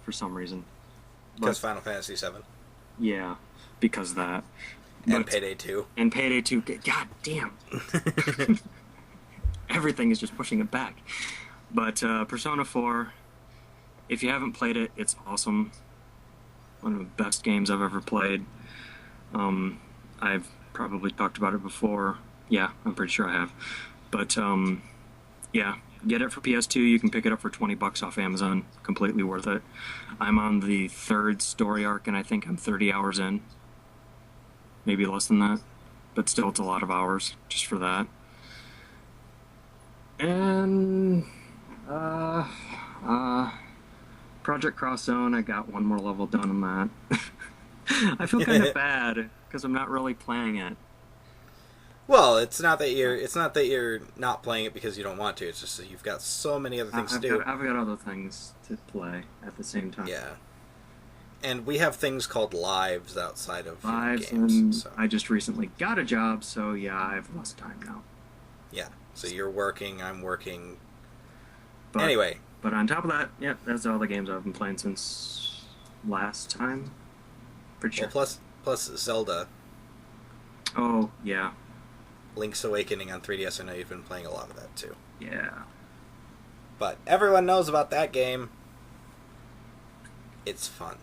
for some reason. Because Final Fantasy VII. Yeah. Because of that. And Payday 2. And Payday 2. God damn. Everything is just pushing it back. But Persona 4, if you haven't played it, it's awesome. One of the best games I've ever played. I've probably talked about it before. Yeah, I'm pretty sure I have. But, yeah, get it for PS2. You can pick it up for $20 off Amazon. Completely worth it. I'm on the 3rd story arc, and I think I'm 30 hours in. Maybe less than that, but still it's a lot of hours just for that. And Project Cross Zone, I got one more level done on that. I feel kind of bad because I'm not really playing it. Well, it's not that you're not playing it because you don't want to. It's just that you've got so many other things to do. I've got other things to play at the same time. Yeah. And we have things called lives outside of games. And so. I just recently got a job, so yeah, I have less time now. Yeah, so you're working, I'm working. But, anyway. But on top of that, yeah, that's all the games I've been playing since last time. Pretty sure. Well, plus Zelda. Oh, yeah. Link's Awakening on 3DS, I know you've been playing a lot of that too. Yeah. But everyone knows about that game. It's fun.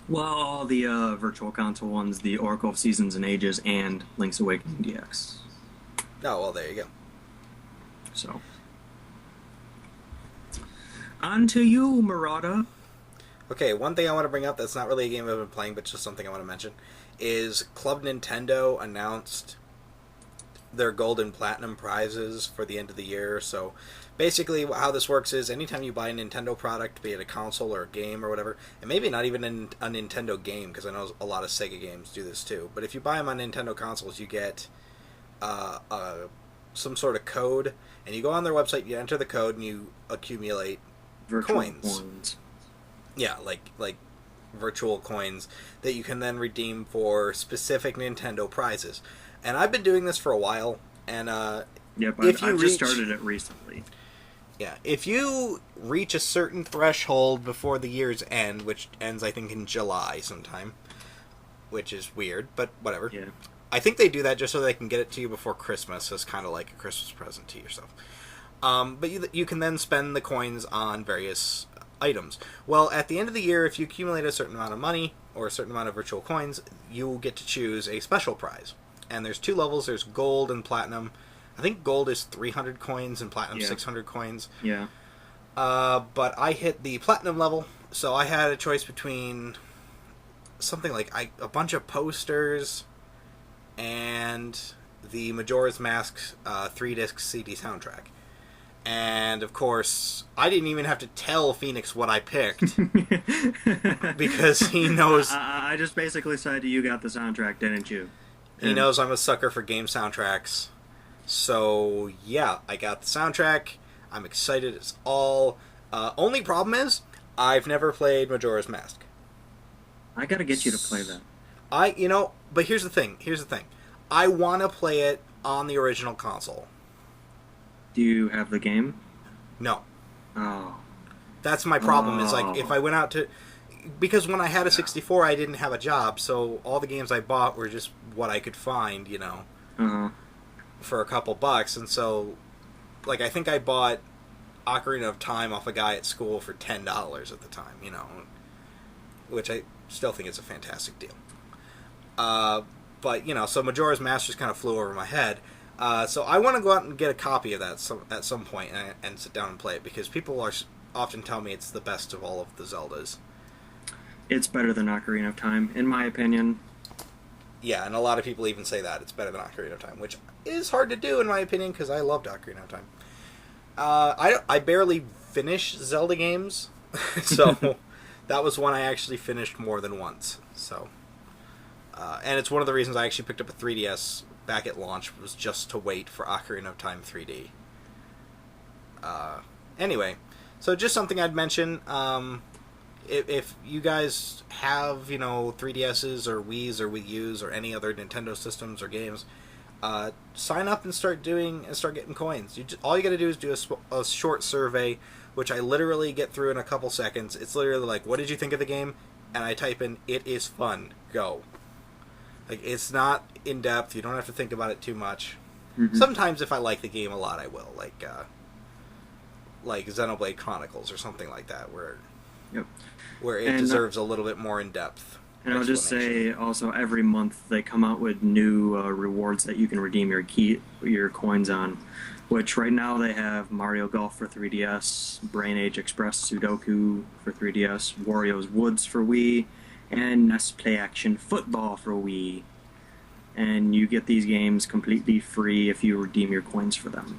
Well, all the Virtual Console ones, the Oracle of Seasons and Ages, and Link's Awakening DX. Oh, well, there you go. So. On to you, Marauder. Okay, one thing I want to bring up that's not really a game I've been playing, but just something I want to mention, is Club Nintendo announced their gold and platinum prizes for the end of the year. So basically how this works is anytime you buy a Nintendo product, be it a console or a game or whatever, and maybe not even a Nintendo game, because I know a lot of Sega games do this too, but if you buy them on Nintendo consoles, you get some sort of code, and you go on their website, you enter the code, and you accumulate Virtual coins. Yeah, like virtual coins that you can then redeem for specific Nintendo prizes. And I've been doing this for a while, and I've just started it recently. Yeah, if you reach a certain threshold before the year's end, which ends, I think, in July sometime, which is weird, but whatever. Yeah. I think they do that just so they can get it to you before Christmas, as kind of like a Christmas present to yourself. But you can then spend the coins on various items. Well, at the end of the year, if you accumulate a certain amount of money or a certain amount of virtual coins, you will get to choose a special prize. And there's 2 levels. There's gold and platinum. I think gold is 300 coins and platinum 600 coins. Yeah. But I hit the platinum level, so I had a choice between something like a bunch of posters and the Majora's Mask 3-disc CD soundtrack. And, of course, I didn't even have to tell Phoenix what I picked because he knows... I just basically said you got the soundtrack, didn't you? He knows I'm a sucker for game soundtracks. So, yeah, I got the soundtrack. I'm excited as all. Only problem is, I've never played Majora's Mask. I gotta get you to play that. But here's the thing. I want to play it on the original console. Do you have the game? No. Oh. That's my problem, is like, if I went out to... Because when I had a 64, I didn't have a job, so all the games I bought were just what I could find, for a couple bucks, and so, like, I think I bought Ocarina of Time off a guy at school for $10 at the time, which I still think is a fantastic deal. But, so Majora's Mask just kind of flew over my head. So I want to go out and get a copy of that at some point and sit down and play it, because people often tell me it's the best of all of the Zeldas. It's better than Ocarina of Time, in my opinion. Yeah, and a lot of people even say that it's better than Ocarina of Time, which is hard to do in my opinion, because I loved Ocarina of Time. I barely finish Zelda games, so that was one I actually finished more than once. So, and it's one of the reasons I actually picked up a 3DS back at launch, was just to wait for Ocarina of Time 3D. Anyway, so just something I'd mention. If you guys have, 3DSs or Wii's or Wii U's or any other Nintendo systems or games, sign up and start getting coins. All you got to do is do a short survey, which I literally get through in a couple seconds. It's literally like, what did you think of the game? And I type in, it is fun, go. Like, it's not in depth. You don't have to think about it too much. Mm-hmm. Sometimes if I like the game a lot, I will, like Xenoblade Chronicles or something like that, where it deserves a little bit more in depth. And I'll just say also, every month they come out with new rewards that you can redeem your coins on, which right now they have Mario Golf for 3DS, Brain Age Express Sudoku for 3DS, Wario's Woods for Wii, and NES Play Action Football for Wii. And you get these games completely free if you redeem your coins for them.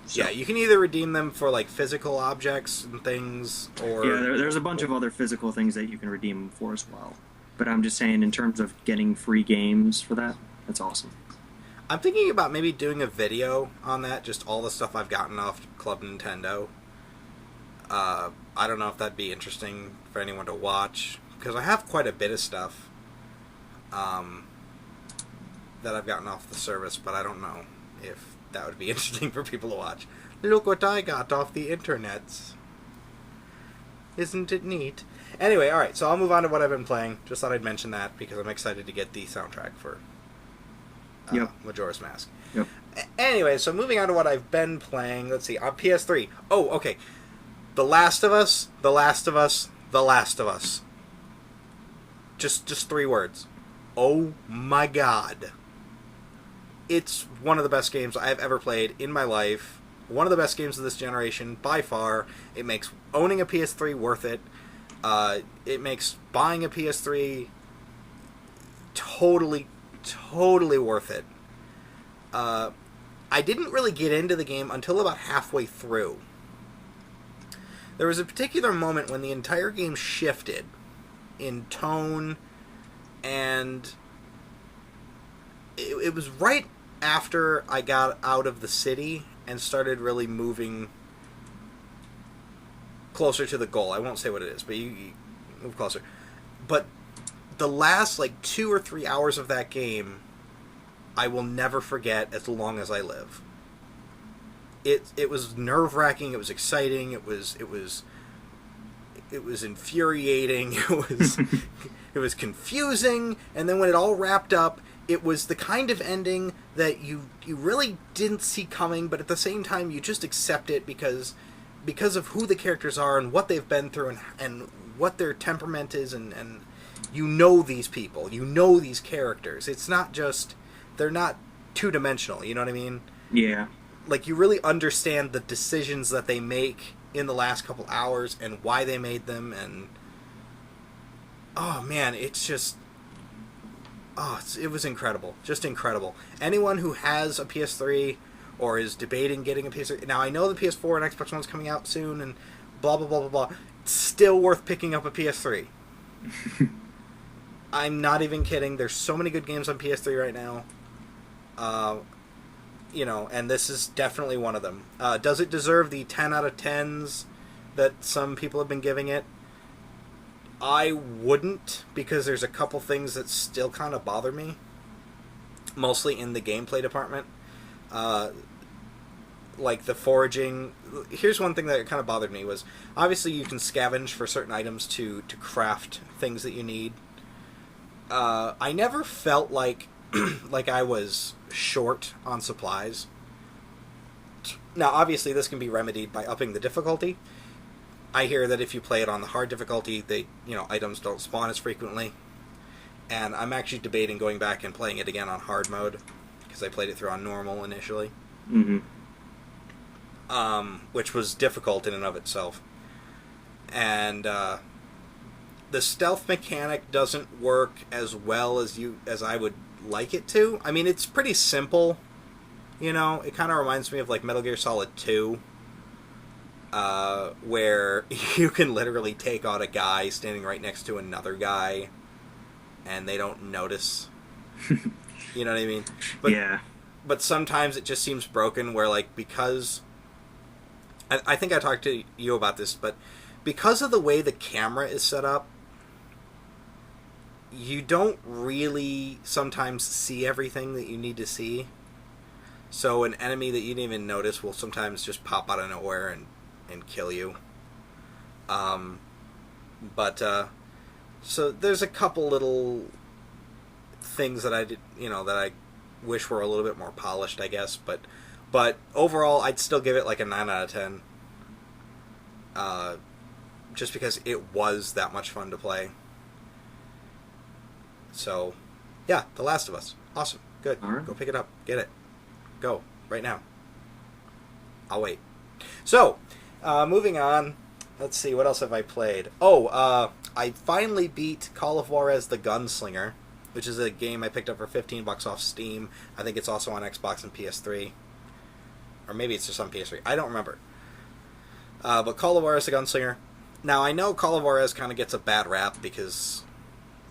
So. Yeah, you can either redeem them for, like, physical objects and things, or... Yeah, there's a bunch of other physical things that you can redeem them for as well. But I'm just saying, in terms of getting free games for that, that's awesome. I'm thinking about maybe doing a video on that, just all the stuff I've gotten off Club Nintendo. I don't know if that'd be interesting for anyone to watch, because I have quite a bit of stuff that I've gotten off the service, but I don't know if that would be interesting for people to watch. Look what I got off the internets. Isn't it neat? Anyway, alright, so I'll move on to what I've been playing. Just thought I'd mention that because I'm excited to get the soundtrack for Majora's Mask. Yep. Anyway, so moving on to what I've been playing. Let's see, on PS3. Oh, okay. The Last of Us, The Last of Us, The Last of Us. Just 3 words. Oh my god. It's one of the best games I've ever played in my life. One of the best games of this generation, by far. It makes owning a PS3 worth it. It makes buying a PS3 totally worth it. I didn't really get into the game until about halfway through. There was a particular moment when the entire game shifted in tone, and it was right after I got out of the city and started really moving closer to the goal. I won't say what it is, but you move closer. But the last 2 or 3 hours of that game, I will never forget as long as I live. It was nerve-wracking. It was exciting. It was infuriating. It was confusing. And then when it all wrapped up, it was the kind of ending that you really didn't see coming, but at the same time you just accept it because of who the characters are and what they've been through and what their temperament is, and you know these people, you know these characters. It's not just, they're not two-dimensional, you know what I mean? Yeah. You really understand the decisions that they make in the last couple hours and why they made them, and oh man, it's just, it was incredible. Just incredible. Anyone who has a PS3 or is debating getting a PS3, now I know the PS4 and Xbox One's coming out soon and blah blah blah blah blah, it's still worth picking up a PS3. I'm not even kidding. There's so many good games on PS3 right now. And this is definitely one of them. Does it deserve the 10 out of 10s that some people have been giving it? I wouldn't, because there's a couple things that still kind of bother me. Mostly in the gameplay department. Like the foraging. Here's one thing that kind of bothered me was, obviously you can scavenge for certain items to craft things that you need. I never felt like I was short on supplies. Now, obviously, this can be remedied by upping the difficulty. I hear that if you play it on the hard difficulty, items don't spawn as frequently. And I'm actually debating going back and playing it again on hard mode, because I played it through on normal initially. Mm-hmm. Which was difficult in and of itself. And the stealth mechanic doesn't work as well as I would like it to. I mean, it's pretty simple. It kind of reminds me of Metal Gear Solid 2, where you can literally take out a guy standing right next to another guy, and they don't notice. You know what I mean? But, yeah. But sometimes it just seems broken, where because I think I talked to you about this, but because of the way the camera is set up, you don't really sometimes see everything that you need to see. So an enemy that you didn't even notice will sometimes just pop out of nowhere and kill you. So there's a couple little things that I did, that I wish were a little bit more polished, I guess. But overall, I'd still give it a 9 out of 10. Just because it was that much fun to play. So, yeah, The Last of Us. Awesome. Good. All right. Go pick it up. Get it. Go. Right now. I'll wait. So, moving on. Let's see, what else have I played? I finally beat Call of Juarez the Gunslinger, which is a game I picked up for $15 off Steam. I think it's also on Xbox and PS3. Or maybe it's just on PS3. I don't remember. But Call of Juarez the Gunslinger. Now, I know Call of Juarez kind of gets a bad rap because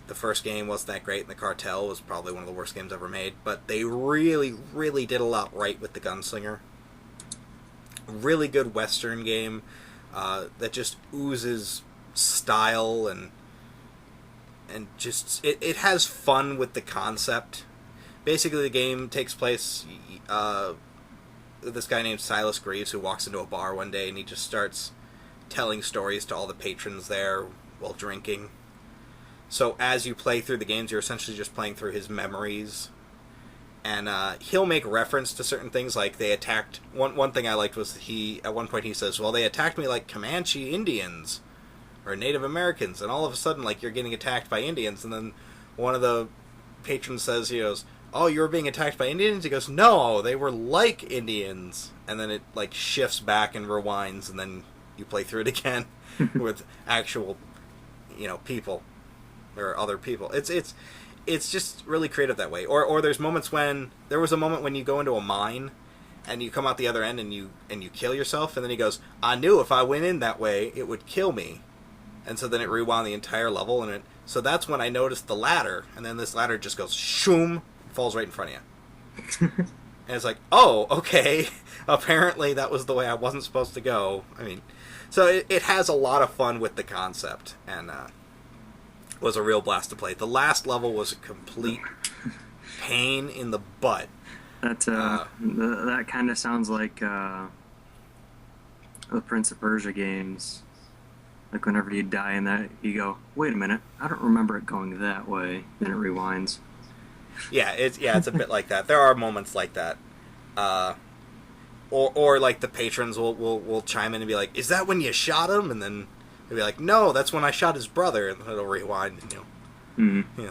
the first game wasn't that great, and the Cartel was probably one of the worst games ever made. But they really, really did a lot right with the Gunslinger. Really good Western game that just oozes style and just it has fun with the concept. Basically, the game takes place. This guy named Silas Greaves who walks into a bar one day and he just starts telling stories to all the patrons there while drinking. So as you play through the games, you're essentially just playing through his memories. And he'll make reference to certain things, like they attacked... One thing I liked was at one point he says, well, they attacked me like Comanche Indians or Native Americans. And all of a sudden, you're getting attacked by Indians. And then one of the patrons says, he goes, oh, you were being attacked by Indians? He goes, no, they were like Indians. And then it, shifts back and rewinds, and then you play through it again with actual people or other people. It's just really creative that way. Or there's moments when there was a moment when you go into a mine and you come out the other end and you kill yourself, and then he goes, I knew if I went in that way it would kill me. And so then it rewound the entire level, and so that's when I noticed the ladder, and then this ladder just goes shoom, falls right in front of you. And it's like, oh, okay. Apparently that was the way I wasn't supposed to go. I mean, so it has a lot of fun with the concept, and was a real blast to play. The last level was a complete pain in the butt. That kind of sounds like the Prince of Persia games. Like whenever you die in that, you go, wait a minute, I don't remember it going that way. Then it rewinds. Yeah, it's a bit like that. There are moments like that. Or like the patrons will chime in and be like, is that when you shot him? And then they'll be like, no, that's when I shot his brother. And it'll rewind, and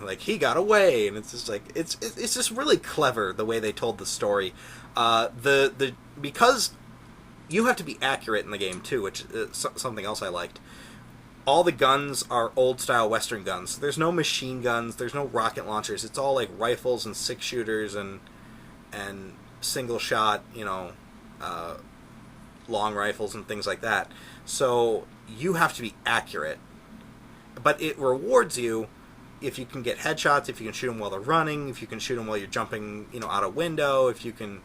like he got away. And it's just like it's just really clever the way they told the story. Because you have to be accurate in the game too, which is something else I liked. All the guns are old-style Western guns. So there's no machine guns. There's no rocket launchers. It's all like rifles and 6-shooters and single-shot, long rifles and things like that. So you have to be accurate. But it rewards you if you can get headshots, if you can shoot them while they're running, if you can shoot them while you're jumping, out a window, if you can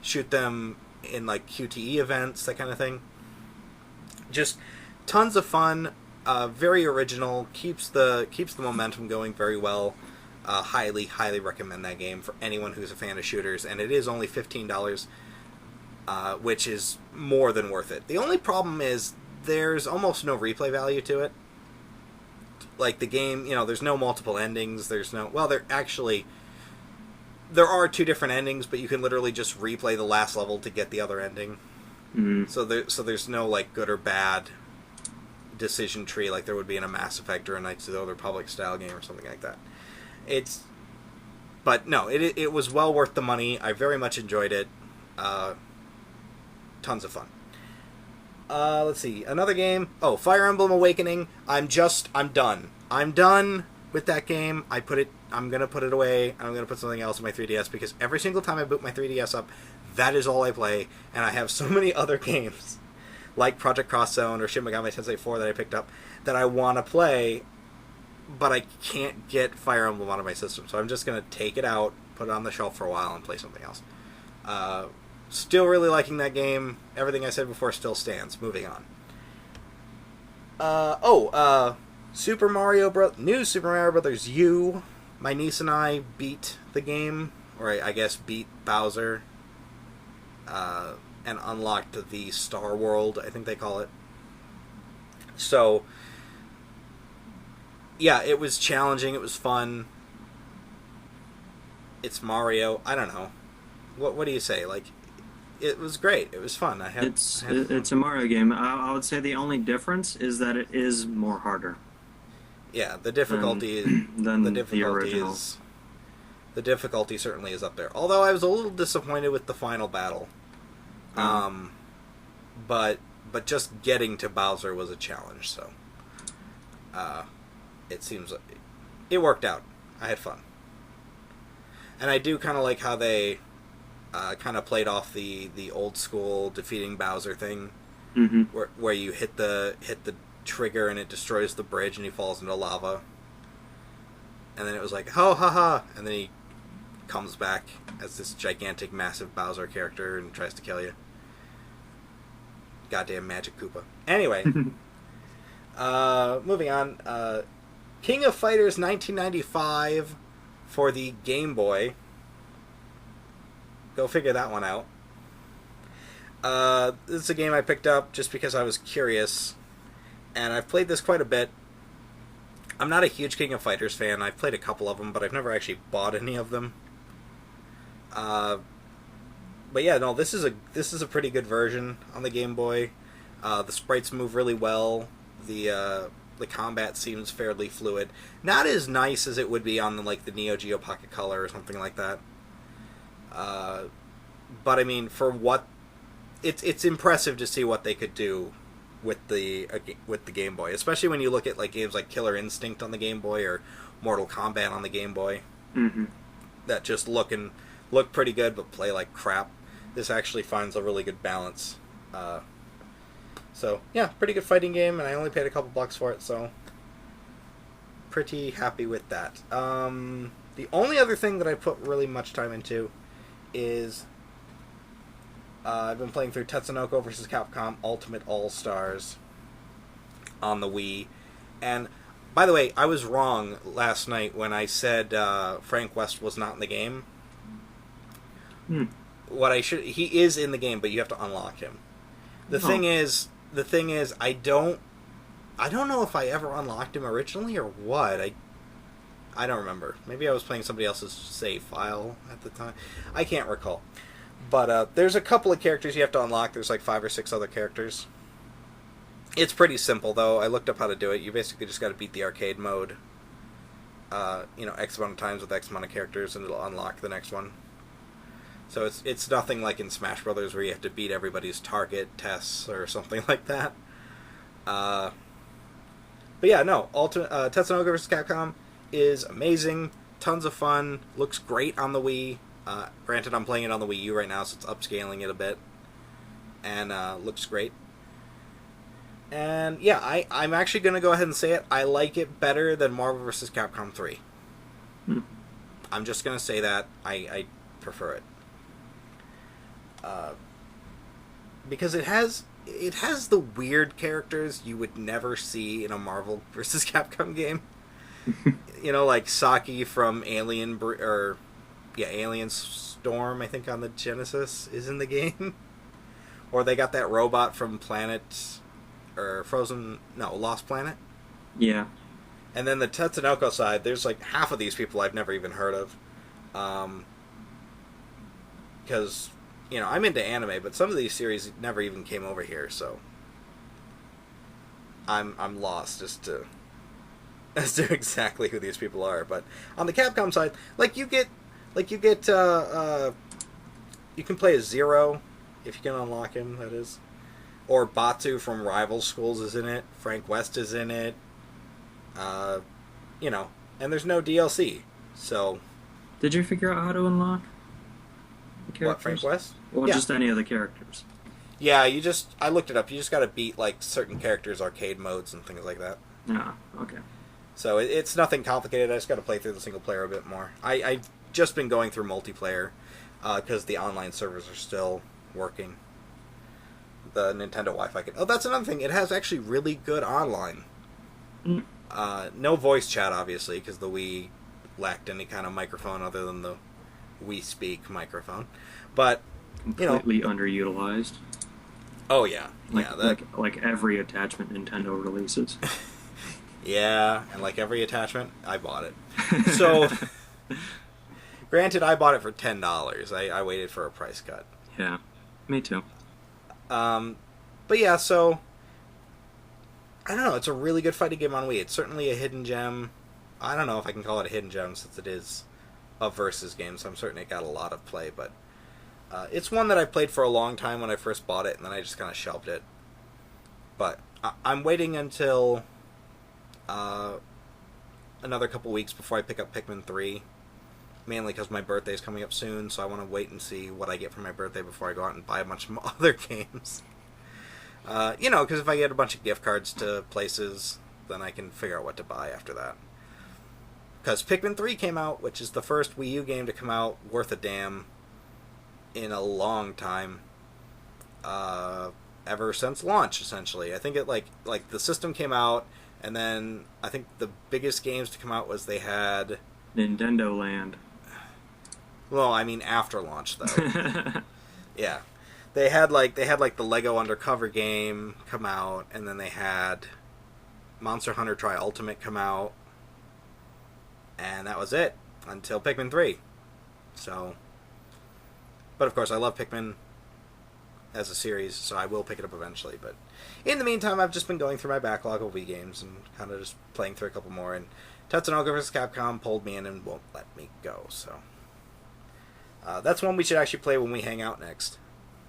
shoot them in like QTE events, that kind of thing. Just tons of fun. Very original, keeps the momentum going very well. Highly recommend that game for anyone who's a fan of shooters, and it is only $15, which is more than worth it. The only problem is there's almost no replay value to it. Like the game, there's no multiple endings. There are 2 different endings, but you can literally just replay the last level to get the other ending. Mm-hmm. So there's no like good or bad decision tree like there would be in a Mass Effect or a Knights of the Old Republic style game or something like that. But no, it was well worth the money. I very much enjoyed it. Tons of fun. Let's see, another game. Oh, Fire Emblem Awakening. I'm done. I'm done with that game. I'm gonna put it away. I'm gonna put something else in my 3DS because every single time I boot my 3DS up, that is all I play, and I have so many other games like Project Cross Zone or Shin Megami Tensei 4 that I picked up that I want to play, but I can't get Fire Emblem out of my system. So I'm just going to take it out, put it on the shelf for a while, and play something else. Still really liking that game. Everything I said before still stands. Moving on. Super Mario New Super Mario Brothers U. My niece and I beat the game, or I guess beat Bowser, and unlocked the Star World, I think they call it. So, yeah, it was challenging, it was fun. It's Mario, I don't know. What do you say? Like, it was great, it was fun. It's a Mario game. I would say the only difference is that it is more harder. Yeah, the difficulty the difficulty certainly is up there. Although I was a little disappointed with the final battle. But just getting to Bowser was a challenge, so it seems like it worked out. I had fun. And I do kind of like how they kind of played off the old school defeating Bowser thing, where you hit the trigger and it destroys the bridge and he falls into lava. And then it was like, ho ha ha, and then he comes back as this gigantic, massive Bowser character and tries to kill you. Goddamn Magic Koopa. Anyway, moving on. King of Fighters 1995 for the Game Boy. Go figure that one out. This is a game I picked up just because I was curious, and I've played this quite a bit. I'm not a huge King of Fighters fan. I've played a couple of them, but I've never actually bought any of them. But yeah, no, this is a pretty good version on the Game Boy. The sprites move really well. The combat seems fairly fluid. Not as nice as it would be on the Neo Geo Pocket Color or something like that. But I mean, for what it's impressive to see what they could do with the Game Boy, especially when you look at like games like Killer Instinct on the Game Boy or Mortal Kombat on the Game Boy, that just look pretty good but play like crap. This actually finds a really good balance. So yeah, pretty good fighting game, and I only paid a couple bucks for it, so pretty happy with that. The only other thing that I put really much time into is I've been playing through Tatsunoko vs. Capcom Ultimate All-Stars on the Wii. And, by the way, I was wrong last night when I said Frank West was not in the game. He is in the game, but you have to unlock him. The thing is, I don't know if I ever unlocked him originally or what. I don't remember. Maybe I was playing somebody else's save file at the time. I can't recall. But there's a couple of characters you have to unlock. There's like 5 or 6 other characters. It's pretty simple, though. I looked up how to do it. You basically just got to beat the arcade mode, X amount of times with X amount of characters, and it'll unlock the next one. So it's nothing like in Smash Brothers where you have to beat everybody's target tests or something like that. But yeah, no. Tatsunoko vs. Capcom is amazing. Tons of fun. Looks great on the Wii. Granted, I'm playing it on the Wii U right now, so it's upscaling it a bit. And looks great. And yeah, I'm actually going to go ahead and say it. I like it better than Marvel vs. Capcom 3. I'm just going to say that. I prefer it. Because it has the weird characters you would never see in a Marvel vs. Capcom game. Like Saki from Alien Storm, I think, on the Genesis is in the game. Or they got that robot from Lost Planet. Yeah. And then the Tatsunoko side, there's like half of these people I've never even heard of. Because, I'm into anime, but some of these series never even came over here, so I'm lost as to exactly who these people are. But on the Capcom side, you can play as Zero if you can unlock him, that is. Or Batu from Rival Schools is in it. Frank West is in it. And there's no DLC. So, did you figure out how to unlock the characters? What, Frank West? Or just any of the characters? Yeah, I looked it up. You just got to beat like certain characters' arcade modes and things like that. Ah, okay. So it's nothing complicated. I just got to play through the single player a bit more. I've just been going through multiplayer because the online servers are still working. The Nintendo Wi-Fi that's another thing. It has actually really good online. No voice chat, obviously, because the Wii lacked any kind of microphone other than the Wii Speak microphone. But completely underutilized. Oh yeah, like every attachment Nintendo releases. Yeah, and like every attachment, I bought it. So, granted, I bought it for $10. I waited for a price cut. Yeah, me too. But yeah, so I don't know. It's a really good fighting game on Wii. It's certainly a hidden gem. I don't know if I can call it a hidden gem since it is a versus game, so I'm certain it got a lot of play. But it's one that I played for a long time when I first bought it, and then I just kind of shelved it. But I'm waiting until another couple weeks before I pick up Pikmin 3. Mainly because my birthday's coming up soon, so I want to wait and see what I get for my birthday before I go out and buy a bunch of other games. Because if I get a bunch of gift cards to places, then I can figure out what to buy after that. Because Pikmin 3 came out, which is the first Wii U game to come out worth a damn in a long time. Ever since launch, essentially. I think it, like the system came out, and then I think the biggest games to come out was they had Nintendo Land. Well, I mean after launch though. Yeah. They had the Lego Undercover game come out, and then they had Monster Hunter Tri Ultimate come out. And that was it until Pikmin 3. So, but of course I love Pikmin as a series, so I will pick it up eventually, but in the meantime I've just been going through my backlog of Wii games and kind of just playing through a couple more, and Tatsunoko vs. Capcom pulled me in and won't let me go, so that's one we should actually play when we hang out next.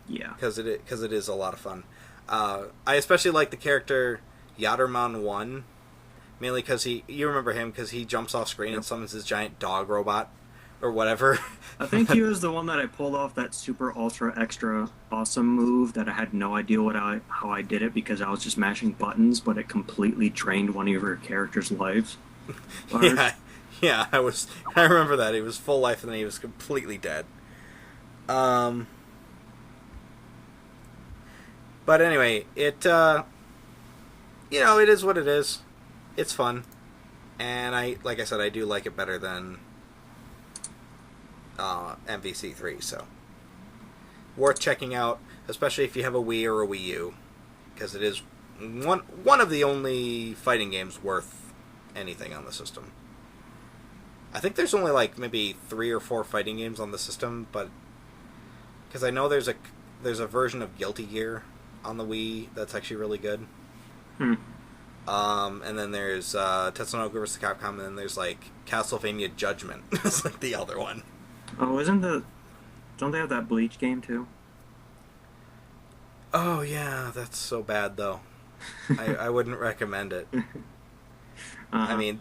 Yeah. Because it is a lot of fun. I especially like the character Yatterman 1, mainly because you remember him because he jumps off screen and summons his giant dog robot or whatever. I think he was the one that I pulled off that super ultra extra awesome move that I had no idea how I did it because I was just mashing buttons, but it completely drained one of your character's lives. Yeah, I remember that. He was full life and then he was completely dead. But anyway, it it is what it is. It's fun. And like I said, I do like it better than MVC3, so worth checking out, especially if you have a Wii or a Wii U, because it is one of the only fighting games worth anything on the system. I think there's only like maybe 3 or 4 fighting games on the system, but because I know there's a version of Guilty Gear on the Wii that's actually really good. And then there's Tetsunoko vs. Capcom, and then there's like Castlevania Judgment. It's like the other one. Oh, don't they have that Bleach game too? Oh yeah, that's so bad though. I wouldn't recommend it. I mean,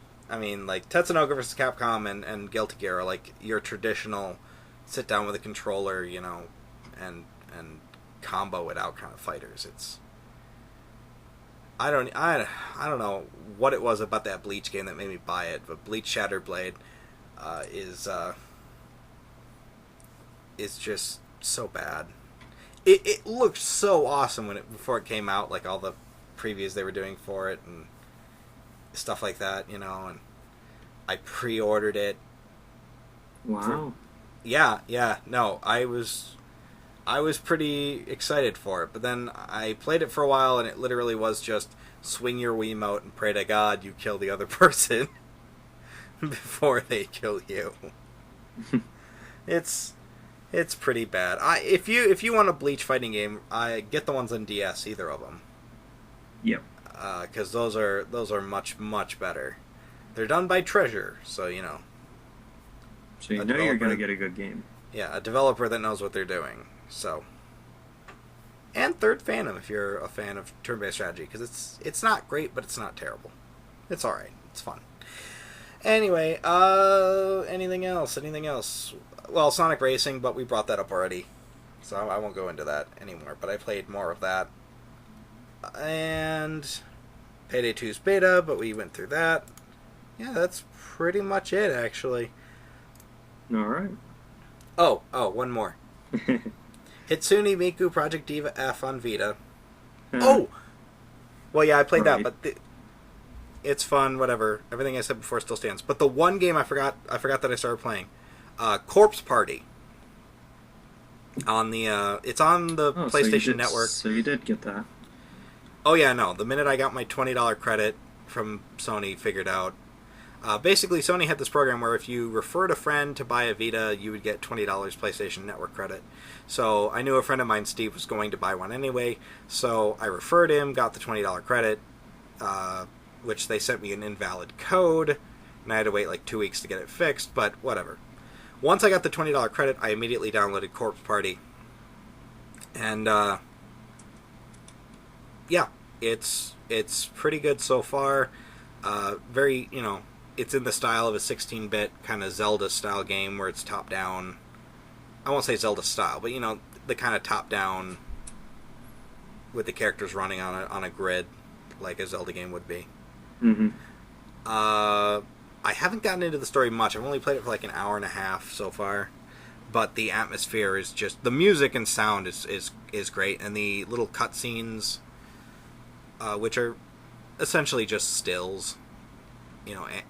like Tetsunoko vs. Capcom and Guilty Gear are like your traditional sit down with a controller, and combo it out kind of fighters. It's I don't know what it was about that Bleach game that made me buy it, but Bleach Shattered Blade is just so bad. It looked so awesome before it came out, like all the previews they were doing for it and stuff like that, and I pre-ordered it. Wow. No, I was pretty excited for it, but then I played it for a while and it literally was just swing your Wiimote and pray to God you kill the other person before they kill you. It's pretty bad. If you want a Bleach fighting game, I get the ones on DS, either of them. Yep. Because those are much better. They're done by Treasure, so So you're gonna get a good game. Yeah, a developer that knows what they're doing. So, and Third Phantom if you're a fan of turn-based strategy, because it's not great, but it's not terrible. It's all right. It's fun. Anyway, anything else? Well, Sonic Racing, but we brought that up already, so I won't go into that anymore. But I played more of that, and Payday 2's beta, but we went through that. Yeah, that's pretty much it, actually. All right. Oh, one more. Hitsune Miku Project Diva F on Vita. Oh! Well, yeah, I played that, but it's fun, whatever. Everything I said before still stands. But the one game I forgot that I started playing. Corpse Party. On the, it's on the PlayStation Network. So you did get that. Oh, yeah, no. The minute I got my $20 credit from Sony figured out. Basically, Sony had this program where if you referred a friend to buy a Vita, you would get $20 PlayStation Network credit. So I knew a friend of mine, Steve, was going to buy one anyway, so I referred him, got the $20 credit, which they sent me an invalid code, and I had to wait like 2 weeks to get it fixed, but whatever. Once I got the $20 credit, I immediately downloaded Corpse Party. And, yeah, it's pretty good so far. Very, it's in the style of a 16-bit kind of Zelda-style game where it's top-down. I won't say Zelda-style, but, the kind of top-down with the characters running on a grid like a Zelda game would be. Mm-hmm. I haven't gotten into the story much. I've only played it for like an hour and a half so far. But the atmosphere is just... The music and sound is great, and the little cutscenes, which are essentially just stills,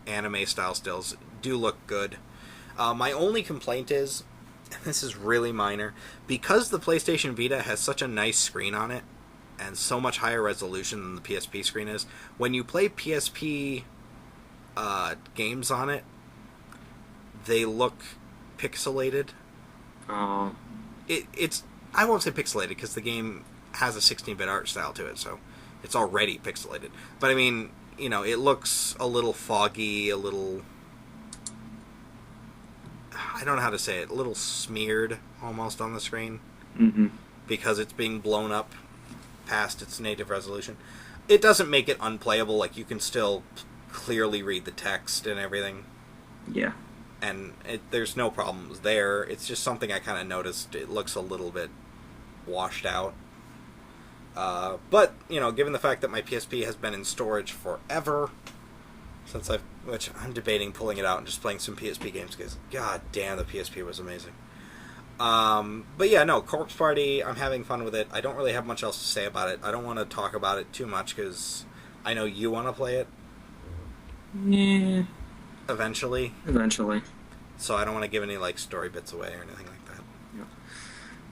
anime-style stills, do look good. My only complaint is, and this is really minor, because the PlayStation Vita has such a nice screen on it, and so much higher resolution than the PSP screen is, when you play PSP games on it, they look pixelated. Oh. It's I won't say pixelated, because the game has a 16-bit art style to it, so it's already pixelated. But I mean... it looks a little foggy, a little... I don't know how to say it. A little smeared, almost, on the screen. Mm-hmm. Because it's being blown up. past its native resolution. It doesn't make it unplayable. Like, you can still clearly read the text and everything. Yeah. And there's no problems there. It's just something I kind of noticed. It looks a little bit washed out. But, given the fact that my PSP has been in storage forever, which I'm debating pulling it out and just playing some PSP games, because god damn, the PSP was amazing. But yeah, no, Corpse Party, I'm having fun with it. I don't really have much else to say about it. I don't want to talk about it too much, because I know you want to play it. Yeah. Eventually. So I don't want to give any, story bits away or anything like that. Yeah.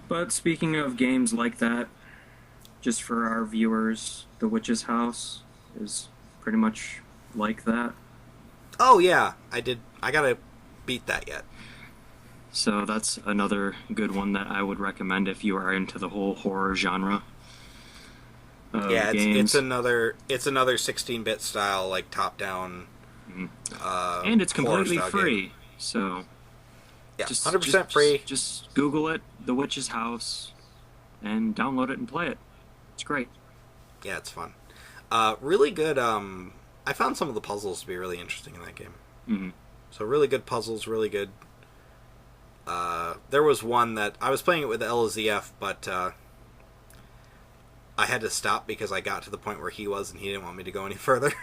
But speaking of games like that, just for our viewers, The Witch's House is pretty much like that. Oh, yeah. I gotta beat that yet. So that's another good one that I would recommend if you are into the whole horror genre. Yeah, games. it's another 16-bit style, top-down. And it's completely free. Game. So yeah, 100% free. Just Google it, The Witch's House, and download it and play it. It's great. Yeah, it's fun. Really good. I found some of the puzzles to be really interesting in that game. Mm-hmm. So really good puzzles, really good. There was one that I was playing it with LZF, but I had to stop because I got to the point where he was, and he didn't want me to go any further,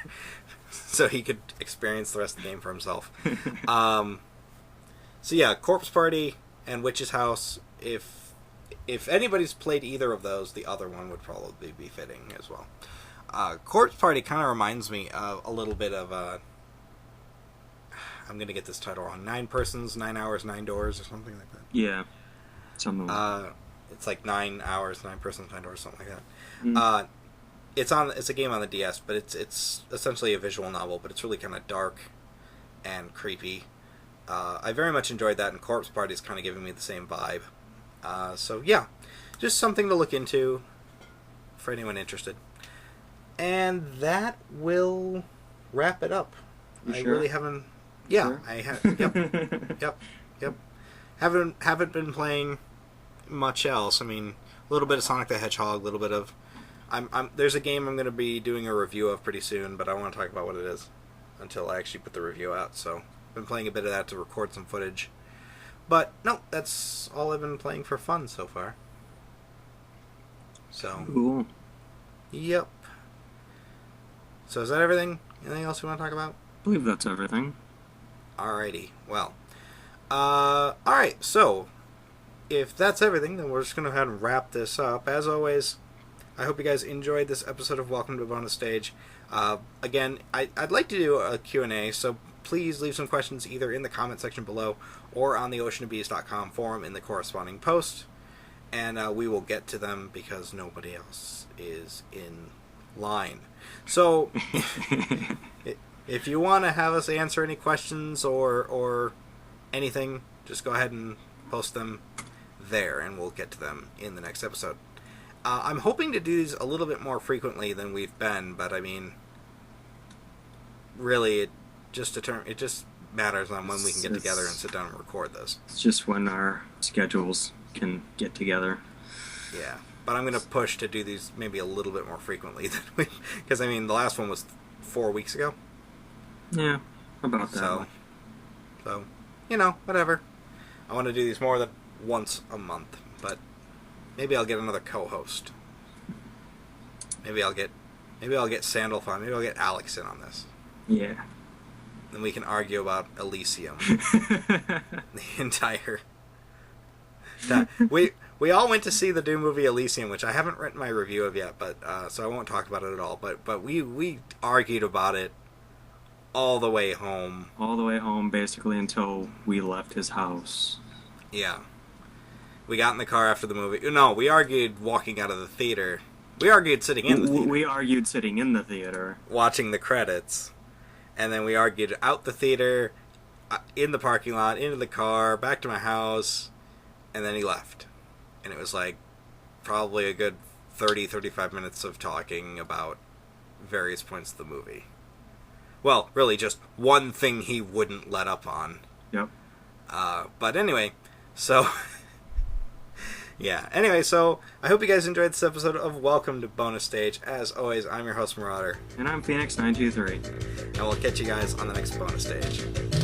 so he could experience the rest of the game for himself. So yeah, Corpse Party and Witch's House. If anybody's played either of those, the other one would probably be fitting as well. Corpse Party kind of reminds me of a little bit of I'm going to get this title wrong. 9 Persons, 9 Hours, 9 Doors, or something like that. Yeah. Something like that. It's like 9 Hours, 9 Persons, 9 Doors, something like that. Mm. It's a game on the DS, but it's essentially a visual novel, but it's really kind of dark and creepy. I very much enjoyed that, and Corpse Party is kind of giving me the same vibe. So yeah, just something to look into for anyone interested. And that will wrap it up. You I sure? really haven't. Yeah, Sure? I have. Yep. Yep. Haven't been playing much else. I mean, a little bit of Sonic the Hedgehog, a little bit of. There's a game I'm going to be doing a review of pretty soon, but I don't want to talk about what it is until I actually put the review out. So, I've been playing a bit of that to record some footage. But no, that's all I've been playing for fun so far. So. Cool. Yep. So is that everything? Anything else we want to talk about? I believe that's everything. Alrighty. Well. Alright, so if that's everything, then we're just going to go ahead and wrap this up. As always, I hope you guys enjoyed this episode of Welcome to Bonus Stage. Again, I'd like to do a Q&A, so please leave some questions either in the comment section below or on the oceanofbees.com forum in the corresponding post, and we will get to them because nobody else is in line. So, if you want to have us answer any questions or anything, just go ahead and post them there, and we'll get to them in the next episode. I'm hoping to do these a little bit more frequently than we've been, but I mean, really, it just matters on when we can get together and sit down and record this. It's just when our schedules can get together. Yeah, but I'm going to push to do these maybe a little bit more frequently than we, because I mean, the last one was 4 weeks ago. Yeah, about that. So, whatever. I want to do these more than once a month, but maybe I'll get another co-host. Maybe I'll get Sandalphon. Maybe I'll get Alex in on this. Yeah. Then we can argue about Elysium. The entire... We all went to see the Doom movie Elysium, which I haven't written my review of yet, but so I won't talk about it at all. But we argued about it all the way home. All the way home, basically, until we left his house. Yeah. We got in the car after the movie. No, we argued walking out of the theater. We argued sitting in the theater. We argued sitting in the theater. Watching the credits. And then we argued out the theater, in the parking lot, into the car, back to my house, and then he left. And it was like probably a good 35 minutes of talking about various points of the movie. Well, really just one thing he wouldn't let up on. Yep. But anyway, so... Yeah. Anyway, so I hope you guys enjoyed this episode of Welcome to Bonus Stage. As always, I'm your host, Marauder. And I'm Phoenix923. And we'll catch you guys on the next bonus stage.